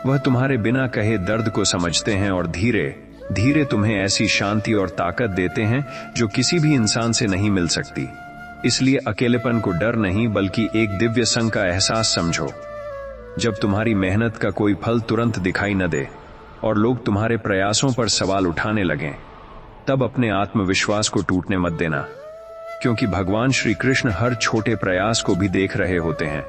वह तुम्हारे बिना कहे दर्द को समझते हैं और धीरे धीरे तुम्हें ऐसी शांति और ताकत देते हैं जो किसी भी इंसान से नहीं मिल सकती। इसलिए अकेलेपन को डर नहीं, बल्कि एक दिव्य संग का एहसास समझो। जब तुम्हारी मेहनत का कोई फल तुरंत दिखाई न दे और लोग तुम्हारे प्रयासों पर सवाल उठाने लगें, तब अपने आत्मविश्वास को टूटने मत देना, क्योंकि भगवान श्री कृष्ण हर छोटे प्रयास को भी देख रहे होते हैं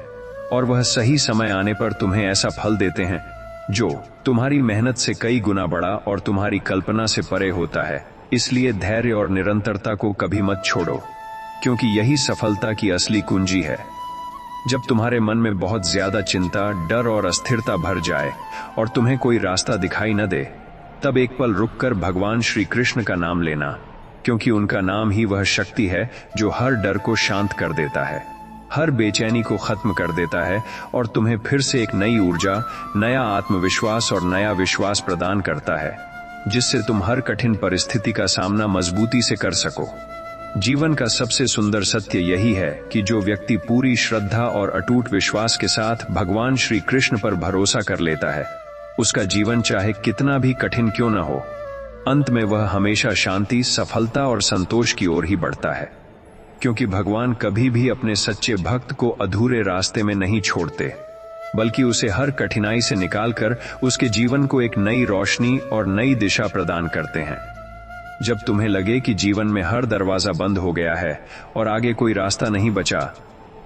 और वह सही समय आने पर तुम्हें ऐसा फल देते हैं जो तुम्हारी मेहनत से कई गुना बड़ा और तुम्हारी कल्पना से परे होता है। इसलिए धैर्य और निरंतरता को कभी मत छोड़ो, क्योंकि यही सफलता की असली कुंजी है। जब तुम्हारे मन में बहुत ज्यादा चिंता, डर और अस्थिरता भर जाए और तुम्हें कोई रास्ता दिखाई न दे, तब एक पल रुककर भगवान श्री कृष्ण का नाम लेना, क्योंकि उनका नाम ही वह शक्ति है जो हर डर को शांत कर देता है, हर बेचैनी को खत्म कर देता है और तुम्हें फिर से एक नई ऊर्जा, नया आत्मविश्वास और नया विश्वास प्रदान करता है, जिससे तुम हर कठिन परिस्थिति का सामना मजबूती से कर सको। जीवन का सबसे सुंदर सत्य यही है कि जो व्यक्ति पूरी श्रद्धा और अटूट विश्वास के साथ भगवान श्री कृष्ण पर भरोसा कर लेता है, उसका जीवन चाहे कितना भी कठिन क्यों न हो, अंत में वह हमेशा शांति, सफलता और संतोष की ओर ही बढ़ता है, क्योंकि भगवान कभी भी अपने सच्चे भक्त को अधूरे रास्ते में नहीं छोड़ते, बल्कि उसे हर कठिनाई से निकालकर उसके जीवन को एक नई रोशनी और नई दिशा प्रदान करते हैं। जब तुम्हें लगे कि जीवन में हर दरवाजा बंद हो गया है और आगे कोई रास्ता नहीं बचा,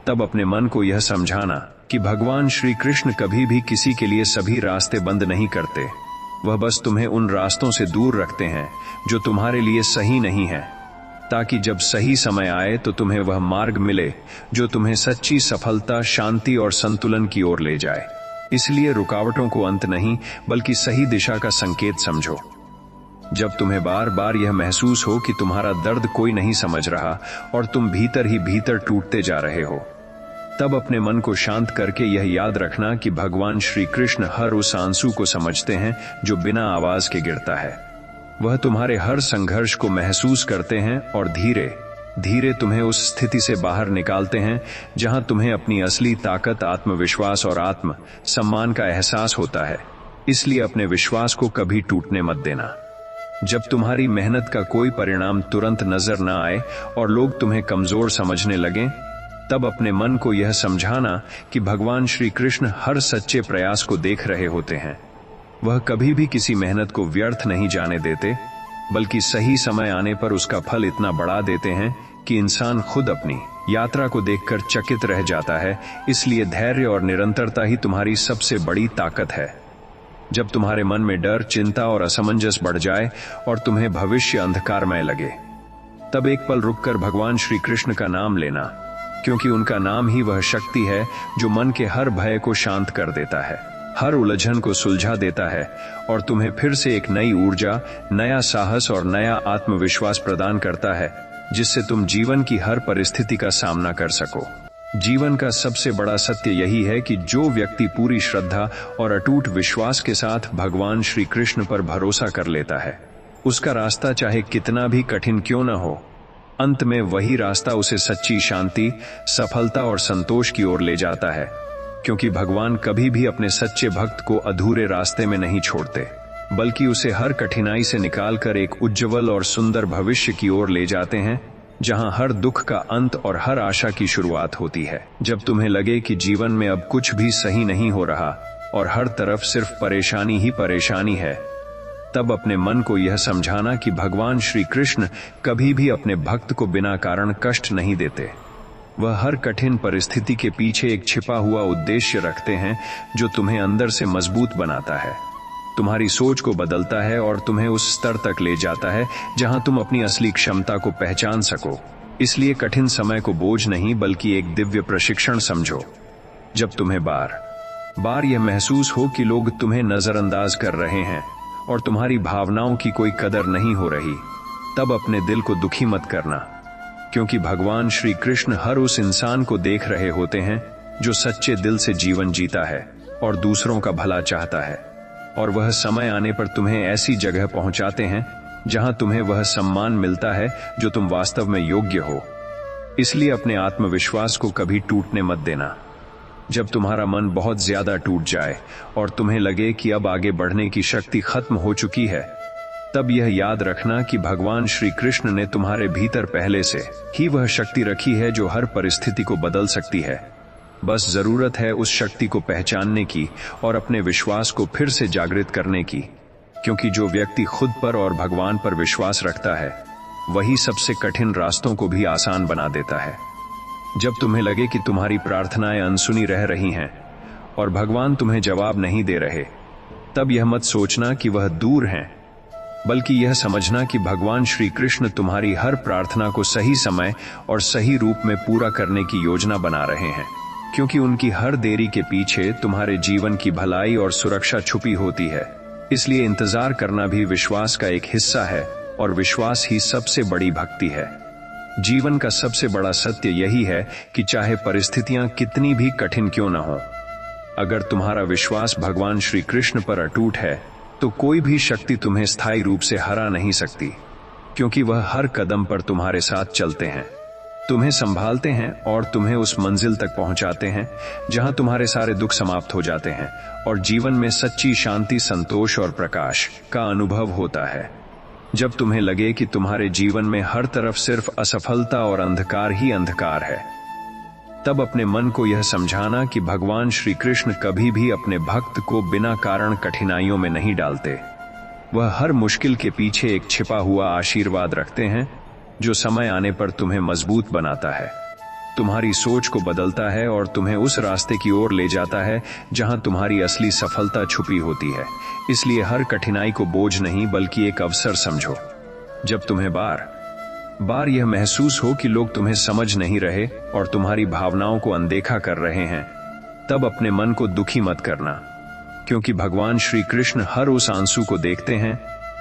तब अपने मन को यह समझाना कि भगवान श्री कृष्ण कभी भी किसी के लिए सभी रास्ते बंद नहीं करते। वह बस तुम्हें उन रास्तों से दूर रखते हैं जो तुम्हारे लिए सही नहीं है, ताकि जब सही समय आए तो तुम्हें वह मार्ग मिले जो तुम्हें सच्ची सफलता, शांति और संतुलन की ओर ले जाए। इसलिए रुकावटों को अंत नहीं, बल्कि सही दिशा का संकेत समझो। जब तुम्हें बार बार यह महसूस हो कि तुम्हारा दर्द कोई नहीं समझ रहा और तुम भीतर ही भीतर टूटते जा रहे हो, तब अपने मन को शांत करके यह याद रखना कि भगवान श्री कृष्ण हर उस आंसू को समझते हैं जो बिना आवाज के गिरता है। वह तुम्हारे हर संघर्ष को महसूस करते हैं और धीरे धीरे तुम्हें उस स्थिति से बाहर निकालते हैं जहां तुम्हें अपनी असली ताकत, आत्मविश्वास और आत्म सम्मान का एहसास होता है। इसलिए अपने विश्वास को कभी टूटने मत देना। जब तुम्हारी मेहनत का कोई परिणाम तुरंत नजर न आए और लोग तुम्हें कमजोर समझने लगें, तब अपने मन को यह समझाना कि भगवान श्री कृष्ण हर सच्चे प्रयास को देख रहे होते हैं। वह कभी भी किसी मेहनत को व्यर्थ नहीं जाने देते, बल्कि सही समय आने पर उसका फल इतना बढ़ा देते हैं कि इंसान खुद अपनी यात्रा को देखकर चकित रह जाता है। इसलिए धैर्य और निरंतरता ही तुम्हारी सबसे बड़ी ताकत है। जब तुम्हारे मन में डर, चिंता और असमंजस बढ़ जाए और तुम्हें भविष्य अंधकारमय लगे, तब एक पल रुककर भगवान श्री कृष्ण का नाम लेना, क्योंकि उनका नाम ही वह शक्ति है जो मन के हर भय को शांत कर देता है, हर उलझन को सुलझा देता है और तुम्हें फिर से एक नई ऊर्जा, नया साहस और नया आत्मविश्वास प्रदान करता है, जिससे तुम जीवन की हर परिस्थिति का सामना कर सको। जीवन का सबसे बड़ा सत्य यही है कि जो व्यक्ति पूरी श्रद्धा और अटूट विश्वास के साथ भगवान श्री कृष्ण पर भरोसा कर लेता है, उसका रास्ता चाहे कितना भी कठिन क्यों न हो, अंत में वही रास्ता उसे सच्ची शांति, सफलता और संतोष की ओर ले जाता है। क्योंकि भगवान कभी भी अपने सच्चे भक्त को अधूरे रास्ते में नहीं छोड़ते, बल्कि उसे हर कठिनाई से निकालकर एक उज्जवल और सुंदर भविष्य की ओर ले जाते हैं, जहां हर दुख का अंत और हर आशा की शुरुआत होती है। जब तुम्हें लगे कि जीवन में अब कुछ भी सही नहीं हो रहा और हर तरफ सिर्फ परेशानी ही परेशानी है, तब अपने मन को यह समझाना कि भगवान श्री कृष्ण कभी भी अपने भक्त को बिना कारण कष्ट नहीं देते। वह हर कठिन परिस्थिति के पीछे एक छिपा हुआ उद्देश्य रखते हैं, जो तुम्हें अंदर से मजबूत बनाता है, तुम्हारी सोच को बदलता है और तुम्हें उस स्तर तक ले जाता है जहां तुम अपनी असली क्षमता को पहचान सको। इसलिए कठिन समय को बोझ नहीं, बल्कि एक दिव्य प्रशिक्षण समझो। जब तुम्हें बार बार यह महसूस हो कि लोग तुम्हें नजरअंदाज कर रहे हैं और तुम्हारी भावनाओं की कोई कदर नहीं हो रही, तब अपने दिल को दुखी मत करना, क्योंकि भगवान श्री कृष्ण हर उस इंसान को देख रहे होते हैं जो सच्चे दिल से जीवन जीता है और दूसरों का भला चाहता है, और वह समय आने पर तुम्हें ऐसी जगह पहुंचाते हैं जहां तुम्हें वह सम्मान मिलता है जो तुम वास्तव में योग्य हो। इसलिए अपने आत्मविश्वास को कभी टूटने मत देना। जब तुम्हारा मन बहुत ज्यादा टूट जाए और तुम्हें लगे कि अब आगे बढ़ने की शक्ति खत्म हो चुकी है, तब यह याद रखना कि भगवान श्री कृष्ण ने तुम्हारे भीतर पहले से ही वह शक्ति रखी है जो हर परिस्थिति को बदल सकती है। बस जरूरत है उस शक्ति को पहचानने की और अपने विश्वास को फिर से जागृत करने की, क्योंकि जो व्यक्ति खुद पर और भगवान पर विश्वास रखता है, वही सबसे कठिन रास्तों को भी आसान बना देता है। जब तुम्हें लगे कि तुम्हारी प्रार्थनाएं अनसुनी रह रही हैं और भगवान तुम्हें जवाब नहीं दे रहे, तब यह मत सोचना कि वह दूर हैं, बल्कि यह समझना कि भगवान श्री कृष्ण तुम्हारी हर प्रार्थना को सही समय और सही रूप में पूरा करने की योजना बना रहे हैं, क्योंकि उनकी हर देरी के पीछे तुम्हारे जीवन की भलाई और सुरक्षा छुपी होती है। इसलिए इंतजार करना भी विश्वास का एक हिस्सा है और विश्वास ही सबसे बड़ी भक्ति है। जीवन का सबसे बड़ा सत्य यही है कि चाहे परिस्थितियां कितनी भी कठिन क्यों न हो, अगर तुम्हारा विश्वास भगवान श्री कृष्ण पर अटूट है, तो कोई भी शक्ति तुम्हें स्थायी रूप से हरा नहीं सकती, क्योंकि वह हर कदम पर तुम्हारे साथ चलते हैं, तुम्हें संभालते हैं और तुम्हें उस मंजिल तक पहुंचाते हैं जहां तुम्हारे सारे दुख समाप्त हो जाते हैं और जीवन में सच्ची शांति, संतोष और प्रकाश का अनुभव होता है। जब तुम्हें लगे कि तुम्हारे जीवन में हर तरफ सिर्फ असफलता और अंधकार ही अंधकार है, तब अपने मन को यह समझाना कि भगवान श्री कृष्ण कभी भी अपने भक्त को बिना कारण कठिनाइयों में नहीं डालते। वह हर मुश्किल के पीछे एक छिपा हुआ आशीर्वाद रखते हैं जो समय आने पर तुम्हें मजबूत बनाता है, तुम्हारी सोच को बदलता है और तुम्हें उस रास्ते की ओर ले जाता है जहां तुम्हारी असली सफलता छुपी होती है। इसलिए हर कठिनाई को बोझ नहीं, बल्कि एक अवसर समझो। जब तुम्हें बार बार यह महसूस हो कि लोग तुम्हें समझ नहीं रहे और तुम्हारी भावनाओं को अनदेखा कर रहे हैं, तब अपने मन को दुखी मत करना, क्योंकि भगवान श्री कृष्ण हर उस आंसू को देखते हैं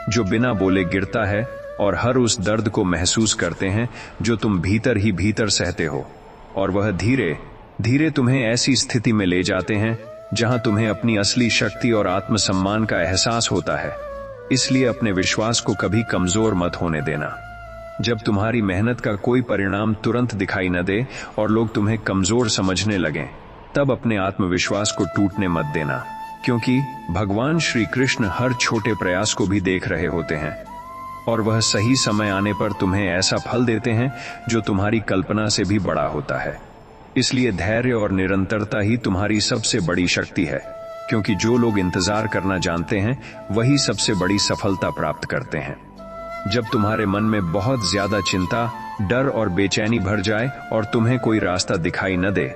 जो बिना बोले गिरता है और हर उस दर्द को महसूस करते हैं जो तुम भीतर ही भीतर सहते हो, और वह धीरे धीरे तुम्हें ऐसी स्थिति में ले जाते हैं जहां तुम्हें अपनी असली शक्ति और आत्मसम्मान का एहसास होता है। इसलिए अपने विश्वास को कभी कमजोर मत होने देना। जब तुम्हारी मेहनत का कोई परिणाम तुरंत दिखाई न दे और लोग तुम्हें कमजोर समझने लगें, तब अपने आत्मविश्वास को टूटने मत देना, क्योंकि भगवान श्री कृष्ण हर छोटे प्रयास को भी देख रहे होते हैं और वह सही समय आने पर तुम्हें ऐसा फल देते हैं जो तुम्हारी कल्पना से भी बड़ा होता है। इसलिए धैर्य और निरंतरता ही तुम्हारी सबसे बड़ी शक्ति है, क्योंकि जो लोग इंतजार करना जानते हैं वही सबसे बड़ी सफलता प्राप्त करते हैं। जब तुम्हारे मन में बहुत ज्यादा चिंता, डर और बेचैनी भर जाए और तुम्हें कोई रास्ता दिखाई न दे,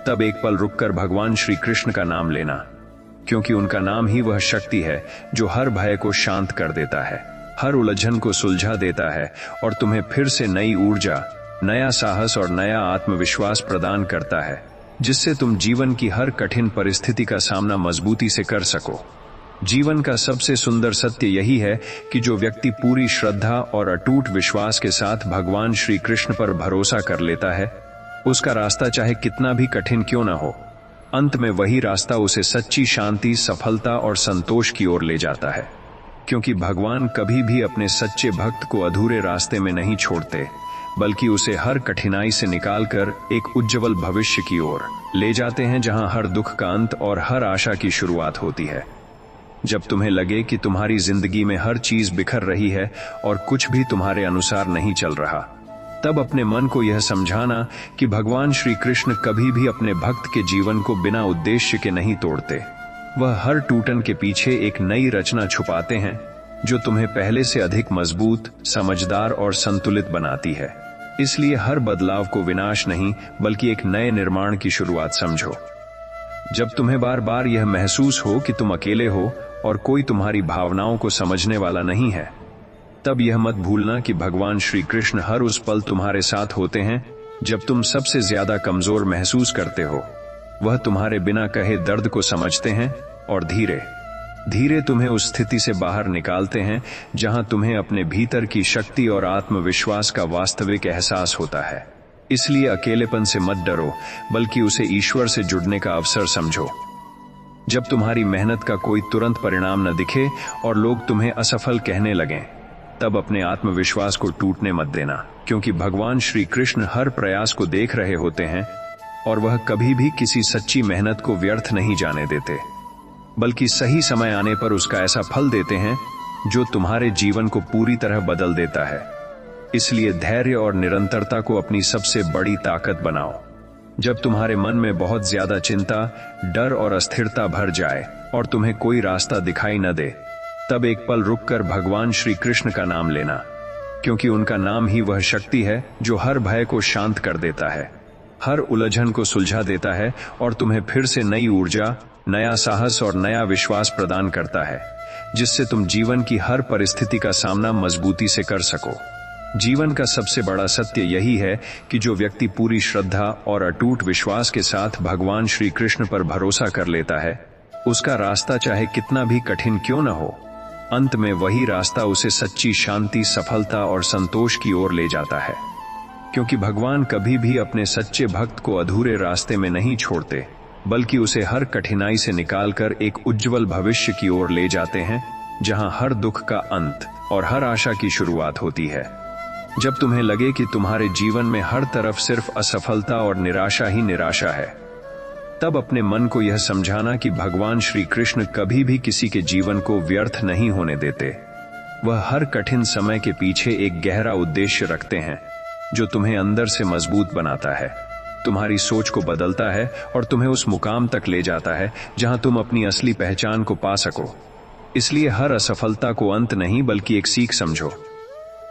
तब एक पल रुककर भगवान श्री कृष्ण का नाम लेना, क्योंकि उनका नाम ही वह शक्ति है जो हर भय को शांत कर देता है, हर उलझन को सुलझा देता है और तुम्हें फिर से नई ऊर्जा, नया साहस और नया आत्मविश्वास प्रदान करता है, जिससे तुम जीवन की हर कठिन परिस्थिति का सामना मजबूती से कर सको। जीवन का सबसे सुंदर सत्य यही है कि जो व्यक्ति पूरी श्रद्धा और अटूट विश्वास के साथ भगवान श्री कृष्ण पर भरोसा कर लेता है, उसका रास्ता चाहे कितना भी कठिन क्यों न हो, अंत में वही रास्ता उसे सच्ची शांति, सफलता और संतोष की ओर ले जाता है। क्योंकि भगवान कभी भी अपने सच्चे भक्त को अधूरे रास्ते में नहीं छोड़ते, बल्कि उसे हर कठिनाई से निकालकर एक उज्जवल भविष्य की ओर ले जाते हैं, जहां हर दुख का अंत और हर आशा की शुरुआत होती है। जब तुम्हें लगे कि तुम्हारी जिंदगी में हर चीज बिखर रही है और कुछ भी तुम्हारे अनुसार नहीं चल रहा, तब अपने मन को यह समझाना कि भगवान श्री कृष्ण कभी भी अपने भक्त के जीवन को बिना उद्देश्य के नहीं तोड़ते। वह हर टूटन के पीछे एक नई रचना छुपाते हैं, जो तुम्हें पहले से अधिक मजबूत, समझदार और संतुलित बनाती है। इसलिए हर बदलाव को विनाश नहीं, बल्कि एक नए निर्माण की शुरुआत समझो। जब तुम्हें बार बार यह महसूस हो कि तुम अकेले हो और कोई तुम्हारी भावनाओं को समझने वाला नहीं है, तब यह मत भूलना कि भगवान श्री कृष्ण हर उस पल तुम्हारे साथ होते हैं जब तुम सबसे ज्यादा कमजोर महसूस करते हो। वह तुम्हारे बिना कहे दर्द को समझते हैं और धीरे धीरे तुम्हें उस स्थिति से बाहर निकालते हैं जहां तुम्हें अपने भीतर की शक्ति और आत्मविश्वास का वास्तविक एहसास होता है। इसलिए अकेलेपन से मत डरो, बल्कि उसे ईश्वर से जुड़ने का अवसर समझो। जब तुम्हारी मेहनत का कोई तुरंत परिणाम न दिखे और लोग तुम्हें असफल कहने लगें, तब अपने आत्मविश्वास को टूटने मत देना, क्योंकि भगवान श्री कृष्ण हर प्रयास को देख रहे होते हैं और वह कभी भी किसी सच्ची मेहनत को व्यर्थ नहीं जाने देते, बल्कि सही समय आने पर उसका ऐसा फल देते हैं जो तुम्हारे जीवन को पूरी तरह बदल देता है। इसलिए धैर्य और निरंतरता को अपनी सबसे बड़ी ताकत बनाओ। जब तुम्हारे मन में बहुत ज्यादा चिंता, डर और अस्थिरता भर जाए और तुम्हें कोई रास्ता दिखाई न दे, तब एक पल रुककर भगवान श्री कृष्ण का नाम लेना, क्योंकि उनका नाम ही वह शक्ति है जो हर भय को शांत कर देता है, हर उलझन को सुलझा देता है और तुम्हें फिर से नई ऊर्जा, नया साहस और नया विश्वास प्रदान करता है, जिससे तुम जीवन की हर परिस्थिति का सामना मजबूती से कर सको। जीवन का सबसे बड़ा सत्य यही है कि जो व्यक्ति पूरी श्रद्धा और अटूट विश्वास के साथ भगवान श्री कृष्ण पर भरोसा कर लेता है, उसका रास्ता चाहे कितना भी कठिन क्यों न हो, अंत में वही रास्ता उसे सच्ची शांति, सफलता और संतोष की ओर ले जाता है। क्योंकि भगवान कभी भी अपने सच्चे भक्त को अधूरे रास्ते में नहीं छोड़ते, बल्कि उसे हर कठिनाई से निकालकर एक उज्जवल भविष्य की ओर ले जाते हैं, जहां हर दुख का अंत और हर आशा की शुरुआत होती है। जब तुम्हें लगे कि तुम्हारे जीवन में हर तरफ सिर्फ असफलता और निराशा ही निराशा है, तब अपने मन को यह समझाना कि भगवान श्री कृष्ण कभी भी किसी के जीवन को व्यर्थ नहीं होने देते। वह हर कठिन समय के पीछे एक गहरा उद्देश्य रखते हैं, जो तुम्हें अंदर से मजबूत बनाता है, तुम्हारी सोच को बदलता है और तुम्हें उस मुकाम तक ले जाता है जहां तुम अपनी असली पहचान को पा सको। इसलिए हर असफलता को अंत नहीं, बल्कि एक सीख समझो।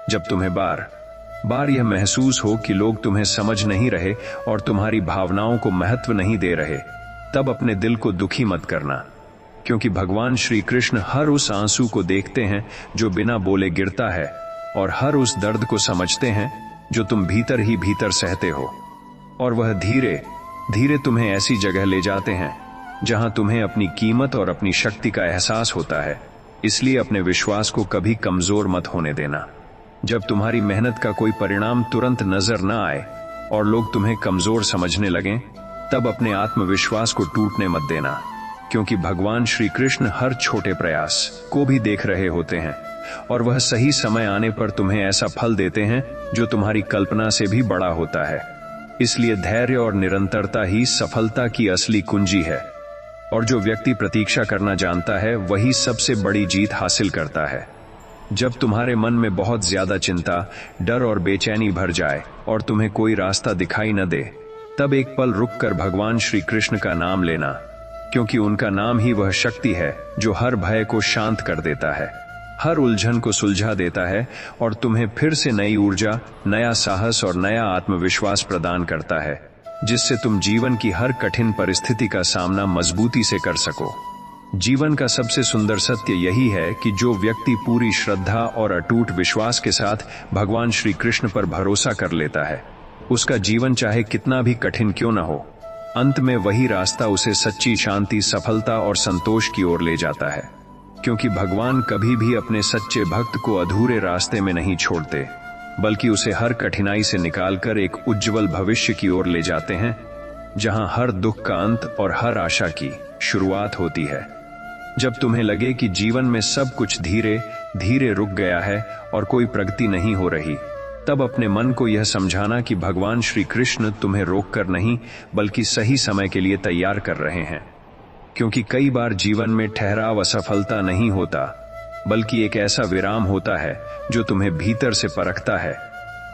जब तुम्हें बार बार यह महसूस हो कि लोग तुम्हें समझ नहीं रहे और तुम्हारी भावनाओं को महत्व नहीं दे रहे, तब अपने दिल को दुखी मत करना, क्योंकि भगवान श्री कृष्ण हर उस आंसू को देखते हैं जो बिना बोले गिरता है और हर उस दर्द को समझते हैं जो तुम भीतर ही भीतर सहते हो। और वह धीरे धीरे तुम्हें ऐसी जगह ले जाते हैं जहां तुम्हें अपनी कीमत और अपनी शक्ति का एहसास होता है। इसलिए अपने विश्वास को कभी कमजोर मत होने देना। जब तुम्हारी मेहनत का कोई परिणाम तुरंत नजर न आए और लोग तुम्हें कमजोर समझने लगें, तब अपने आत्मविश्वास को टूटने मत देना, क्योंकि भगवान श्री कृष्ण हर छोटे प्रयास को भी देख रहे होते हैं और वह सही समय आने पर तुम्हें ऐसा फल देते हैं जो तुम्हारी कल्पना से भी बड़ा होता है। इसलिए धैर्य और निरंतरता ही सफलता की असली कुंजी है, और जो व्यक्ति प्रतीक्षा करना जानता है वही सबसे बड़ी जीत हासिल करता है। जब तुम्हारे मन में बहुत ज्यादा चिंता, डर और बेचैनी भर जाए और तुम्हें कोई रास्ता दिखाई न दे, तब एक पल रुककर भगवान श्री कृष्ण का नाम लेना, क्योंकि उनका नाम ही वह शक्ति है जो हर भय को शांत कर देता है, हर उलझन को सुलझा देता है और तुम्हें फिर से नई ऊर्जा, नया साहस और नया आत्मविश्वास प्रदान करता है, जिससे तुम जीवन की हर कठिन परिस्थिति का सामना मजबूती से कर सको। जीवन का सबसे सुंदर सत्य यही है कि जो व्यक्ति पूरी श्रद्धा और अटूट विश्वास के साथ भगवान श्री कृष्ण पर भरोसा कर लेता है, उसका जीवन चाहे कितना भी कठिन क्यों न हो, अंत में वही रास्ता उसे सच्ची शांति, सफलता और संतोष की ओर ले जाता है। क्योंकि भगवान कभी भी अपने सच्चे भक्त को अधूरे रास्ते में नहीं छोड़ते, बल्कि उसे हर कठिनाई से निकालकर एक उज्जवल भविष्य की ओर ले जाते हैं, जहां हर दुख का अंत और हर आशा की शुरुआत होती है। जब तुम्हें लगे कि जीवन में सब कुछ धीरे धीरे रुक गया है और कोई प्रगति नहीं हो रही, तब अपने मन को यह समझाना कि भगवान श्री कृष्ण तुम्हें रोककर नहीं, बल्कि सही समय के लिए तैयार कर रहे हैं। क्योंकि कई बार जीवन में ठहराव असफलता नहीं होता, बल्कि एक ऐसा विराम होता है जो तुम्हें भीतर से परखता है,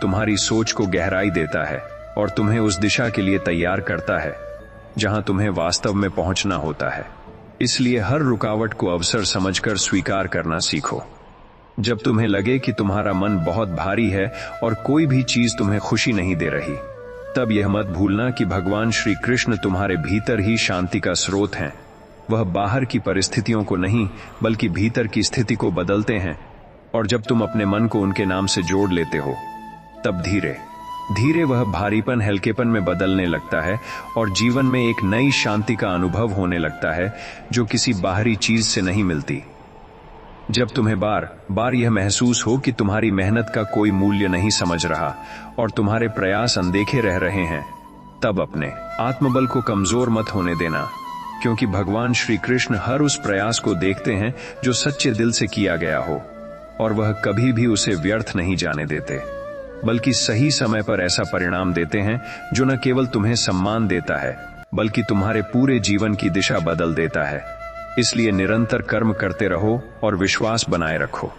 तुम्हारी सोच को गहराई देता है और तुम्हें उस दिशा के लिए तैयार करता है जहां तुम्हें वास्तव में पहुंचना होता है। इसलिए हर रुकावट को अवसर समझकर स्वीकार करना सीखो। जब तुम्हें लगे कि तुम्हारा मन बहुत भारी है और कोई भी चीज तुम्हें खुशी नहीं दे रही, तब यह मत भूलना कि भगवान श्री कृष्ण तुम्हारे भीतर ही शांति का स्रोत हैं। वह बाहर की परिस्थितियों को नहीं, बल्कि भीतर की स्थिति को बदलते हैं। और जब तुम अपने मन को उनके नाम से जोड़ लेते हो, तब धीरे धीरे वह भारीपन हल्केपन में बदलने लगता है और जीवन में एक नई शांति का अनुभव होने लगता है जो किसी बाहरी चीज से नहीं मिलती। जब तुम्हें बार बार यह महसूस हो कि तुम्हारी मेहनत का कोई मूल्य नहीं समझ रहा और तुम्हारे प्रयास अनदेखे रह रहे हैं, तब अपने आत्मबल को कमजोर मत होने देना, क्योंकि भगवान श्री कृष्ण हर उस प्रयास को देखते हैं जो सच्चे दिल से किया गया हो, और वह कभी भी उसे व्यर्थ नहीं जाने देते, बल्कि सही समय पर ऐसा परिणाम देते हैं जो न केवल तुम्हें सम्मान देता है, बल्कि तुम्हारे पूरे जीवन की दिशा बदल देता है। इसलिए निरंतर कर्म करते रहो और विश्वास बनाए रखो।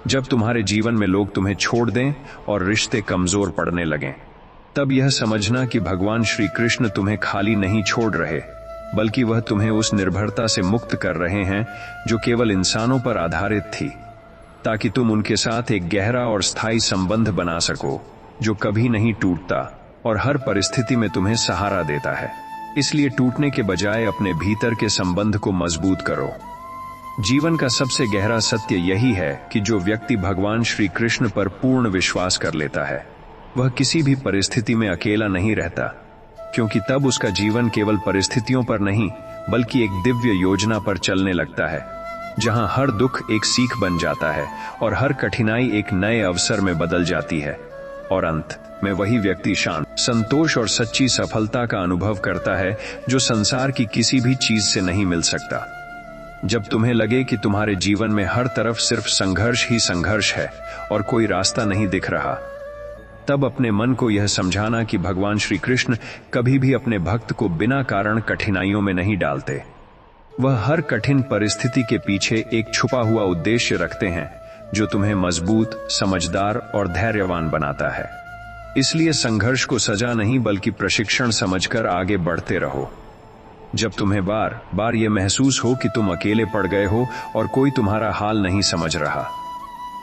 जब तुम्हारे जीवन में लोग तुम्हें छोड़ दें और रिश्ते कमजोर पड़ने लगें, तब यह समझना कि भगवान श्री कृष्ण तुम्हें खाली नहीं छोड़ रहे, बल्कि वह तुम्हें उस निर्भरता से मुक्त कर रहे हैं जो केवल इंसानों पर आधारित थी, ताकि तुम उनके साथ एक गहरा और स्थायी संबंध बना सको जो कभी नहीं टूटता और हर परिस्थिति में तुम्हें सहारा देता है। इसलिए टूटने के बजाय अपने भीतर के संबंध को मजबूत करो। जीवन का सबसे गहरा सत्य यही है कि जो व्यक्ति भगवान श्री कृष्ण पर पूर्ण विश्वास कर लेता है, वह किसी भी परिस्थिति में अकेला नहीं रहता, क्योंकि तब उसका जीवन केवल परिस्थितियों पर नहीं, बल्कि एक दिव्य योजना पर चलने लगता है, जहां हर दुख एक सीख बन जाता है और हर कठिनाई एक नए अवसर में बदल जाती है, और अंत में वही व्यक्ति शांत, संतोष और सच्ची सफलता का अनुभव करता है जो संसार की किसी भी चीज से नहीं मिल सकता। जब तुम्हें लगे कि तुम्हारे जीवन में हर तरफ सिर्फ संघर्ष ही संघर्ष है और कोई रास्ता नहीं दिख रहा, तब अपने मन को यह समझाना कि भगवान श्री कृष्ण कभी भी अपने भक्त को बिना कारण कठिनाइयों में नहीं डालते। वह हर कठिन परिस्थिति के पीछे एक छुपा हुआ उद्देश्य रखते हैं जो तुम्हें मजबूत, समझदार और धैर्यवान बनाता है। इसलिए संघर्ष को सजा नहीं, बल्कि प्रशिक्षण समझकर आगे बढ़ते रहो। जब तुम्हें बार बार यह महसूस हो कि तुम अकेले पड़ गए हो और कोई तुम्हारा हाल नहीं समझ रहा,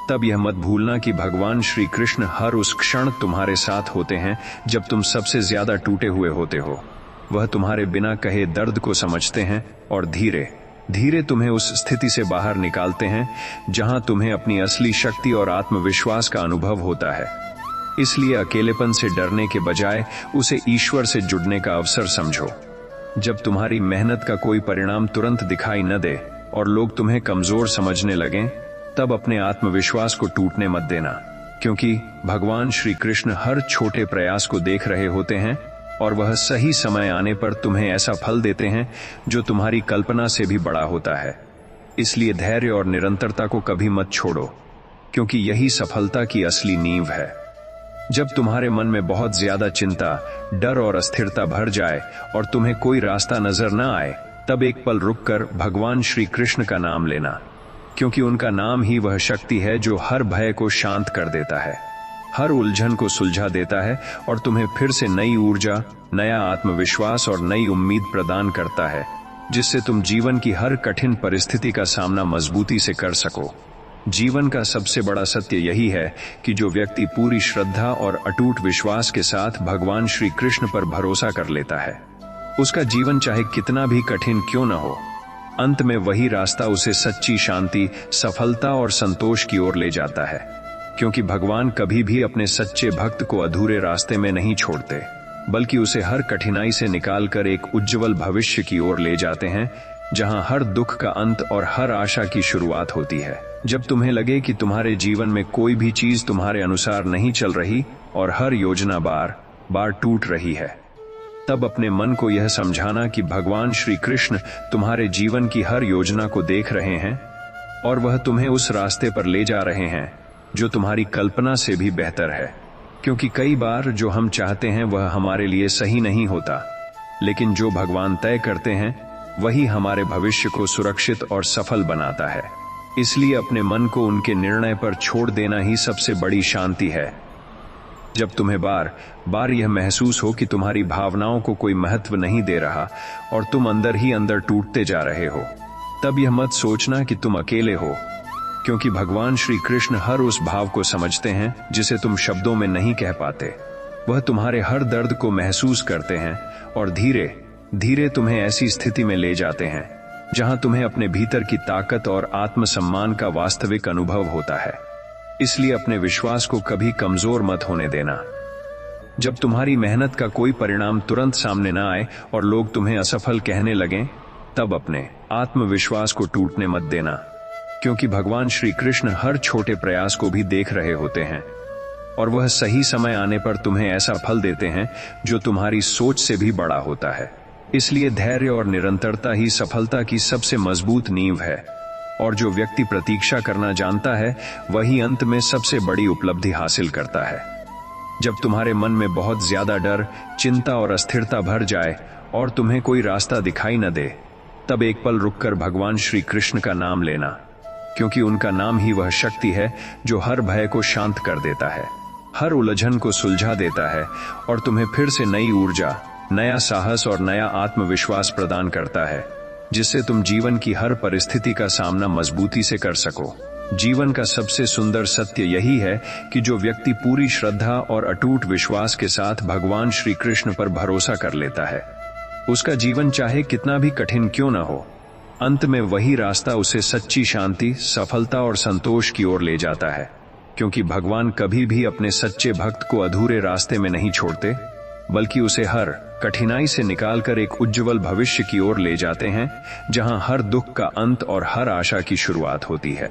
तब यह मत भूलना कि भगवान श्री कृष्ण हर उस क्षण तुम्हारे साथ होते हैं जब तुम सबसे ज्यादा टूटे हुए होते हो। वह तुम्हारे बिना कहे दर्द को समझते हैं और धीरे धीरे तुम्हें उस स्थिति से बाहर निकालते हैं जहां तुम्हें अपनी असली शक्ति और आत्मविश्वास का अनुभव होता है। इसलिए अकेलेपन से डरने के बजाय उसे ईश्वर से जुड़ने का अवसर समझो। जब तुम्हारी मेहनत का कोई परिणाम तुरंत दिखाई न दे और लोग तुम्हें कमजोर समझने लगें, तब अपने आत्मविश्वास को टूटने मत देना, क्योंकि भगवान श्री कृष्ण हर छोटे प्रयास को देख रहे होते हैं और वह सही समय आने पर तुम्हें ऐसा फल देते हैं जो तुम्हारी कल्पना से भी बड़ा होता है। इसलिए धैर्य और निरंतरता को कभी मत छोड़ो, क्योंकि यही सफलता की असली नींव है। जब तुम्हारे मन में बहुत ज्यादा चिंता, डर और अस्थिरता भर जाए और तुम्हें कोई रास्ता नजर न आए, तब एक पल रुककर भगवान श्री कृष्ण का नाम लेना, क्योंकि उनका नाम ही वह शक्ति है जो हर भय को शांत कर देता है। हर उलझन को सुलझा देता है और तुम्हें फिर से नई ऊर्जा, नया आत्मविश्वास और नई उम्मीद प्रदान करता है, जिससे तुम जीवन की हर कठिन परिस्थिति का सामना मजबूती से कर सको। जीवन का सबसे बड़ा सत्य यही है कि जो व्यक्ति पूरी श्रद्धा और अटूट विश्वास के साथ भगवान श्री कृष्ण पर भरोसा कर लेता है, उसका जीवन चाहे कितना भी कठिन क्यों न हो, अंत में वही रास्ता उसे सच्ची शांति, सफलता और संतोष की ओर ले जाता है। क्योंकि भगवान कभी भी अपने सच्चे भक्त को अधूरे रास्ते में नहीं छोड़ते, बल्कि उसे हर कठिनाई से निकालकर एक उज्जवल भविष्य की ओर ले जाते हैं, जहां हर दुख का अंत और हर आशा की शुरुआत होती है। जब तुम्हें लगे कि तुम्हारे जीवन में कोई भी चीज तुम्हारे अनुसार नहीं चल रही और हर योजना बार बार टूट रही है, तब अपने मन को यह समझाना कि भगवान श्री कृष्ण तुम्हारे जीवन की हर योजना को देख रहे हैं और वह तुम्हें उस रास्ते पर ले जा रहे हैं जो तुम्हारी कल्पना से भी बेहतर है। क्योंकि कई बार जो हम चाहते हैं वह हमारे लिए सही नहीं होता, लेकिन जो भगवान तय करते हैं वही हमारे भविष्य को सुरक्षित और सफल बनाता है। इसलिए अपने मन को उनके निर्णय पर छोड़ देना ही सबसे बड़ी शांति है। जब तुम्हें बार बार यह महसूस हो कि तुम्हारी भावनाओं को कोई महत्व नहीं दे रहा और तुम अंदर ही अंदर टूटते जा रहे हो, तब यह मत सोचना कि तुम अकेले हो, क्योंकि भगवान श्री कृष्ण हर उस भाव को समझते हैं जिसे तुम शब्दों में नहीं कह पाते। वह तुम्हारे हर दर्द को महसूस करते हैं और धीरे धीरे तुम्हें ऐसी स्थिति में ले जाते हैं जहां तुम्हें अपने भीतर की ताकत और आत्मसम्मान का वास्तविक अनुभव होता है। इसलिए अपने विश्वास को कभी कमजोर मत होने देना। जब तुम्हारी मेहनत का कोई परिणाम तुरंत सामने न आए और लोग तुम्हें असफल कहने लगें, तब अपने आत्मविश्वास को टूटने मत देना, क्योंकि भगवान श्री कृष्ण हर छोटे प्रयास को भी देख रहे होते हैं और वह सही समय आने पर तुम्हें ऐसा फल देते हैं जो तुम्हारी सोच से भी बड़ा होता है। इसलिए धैर्य और निरंतरता ही सफलता की सबसे मजबूत नींव है, और जो व्यक्ति प्रतीक्षा करना जानता है वही अंत में सबसे बड़ी उपलब्धि हासिल करता है। जब तुम्हारे मन में बहुत ज्यादा डर, चिंता और अस्थिरता भर जाए और तुम्हें कोई रास्ता दिखाई न दे, तब एक पल रुककर भगवान श्री कृष्ण का नाम लेना, क्योंकि उनका नाम ही वह शक्ति है जो हर भय को शांत कर देता है, हर उलझन को सुलझा देता है और तुम्हें फिर से नई ऊर्जा, नया साहस और नया आत्मविश्वास प्रदान करता है, जिससे तुम जीवन की हर परिस्थिति का सामना मजबूती से कर सको। जीवन का सबसे सुंदर सत्य यही है कि जो व्यक्ति पूरी श्रद्धा और अटूट विश्वास के साथ भगवान श्री कृष्ण पर भरोसा कर लेता है, उसका जीवन चाहे कितना भी कठिन क्यों न हो, अंत में वही रास्ता उसे सच्ची शांति, सफलता और संतोष की ओर ले जाता है। क्योंकि भगवान कभी भी अपने सच्चे भक्त को अधूरे रास्ते में नहीं छोड़ते, बल्कि उसे हर कठिनाई से निकालकर एक उज्जवल भविष्य की ओर ले जाते हैं, जहां हर दुख का अंत और हर आशा की शुरुआत होती है।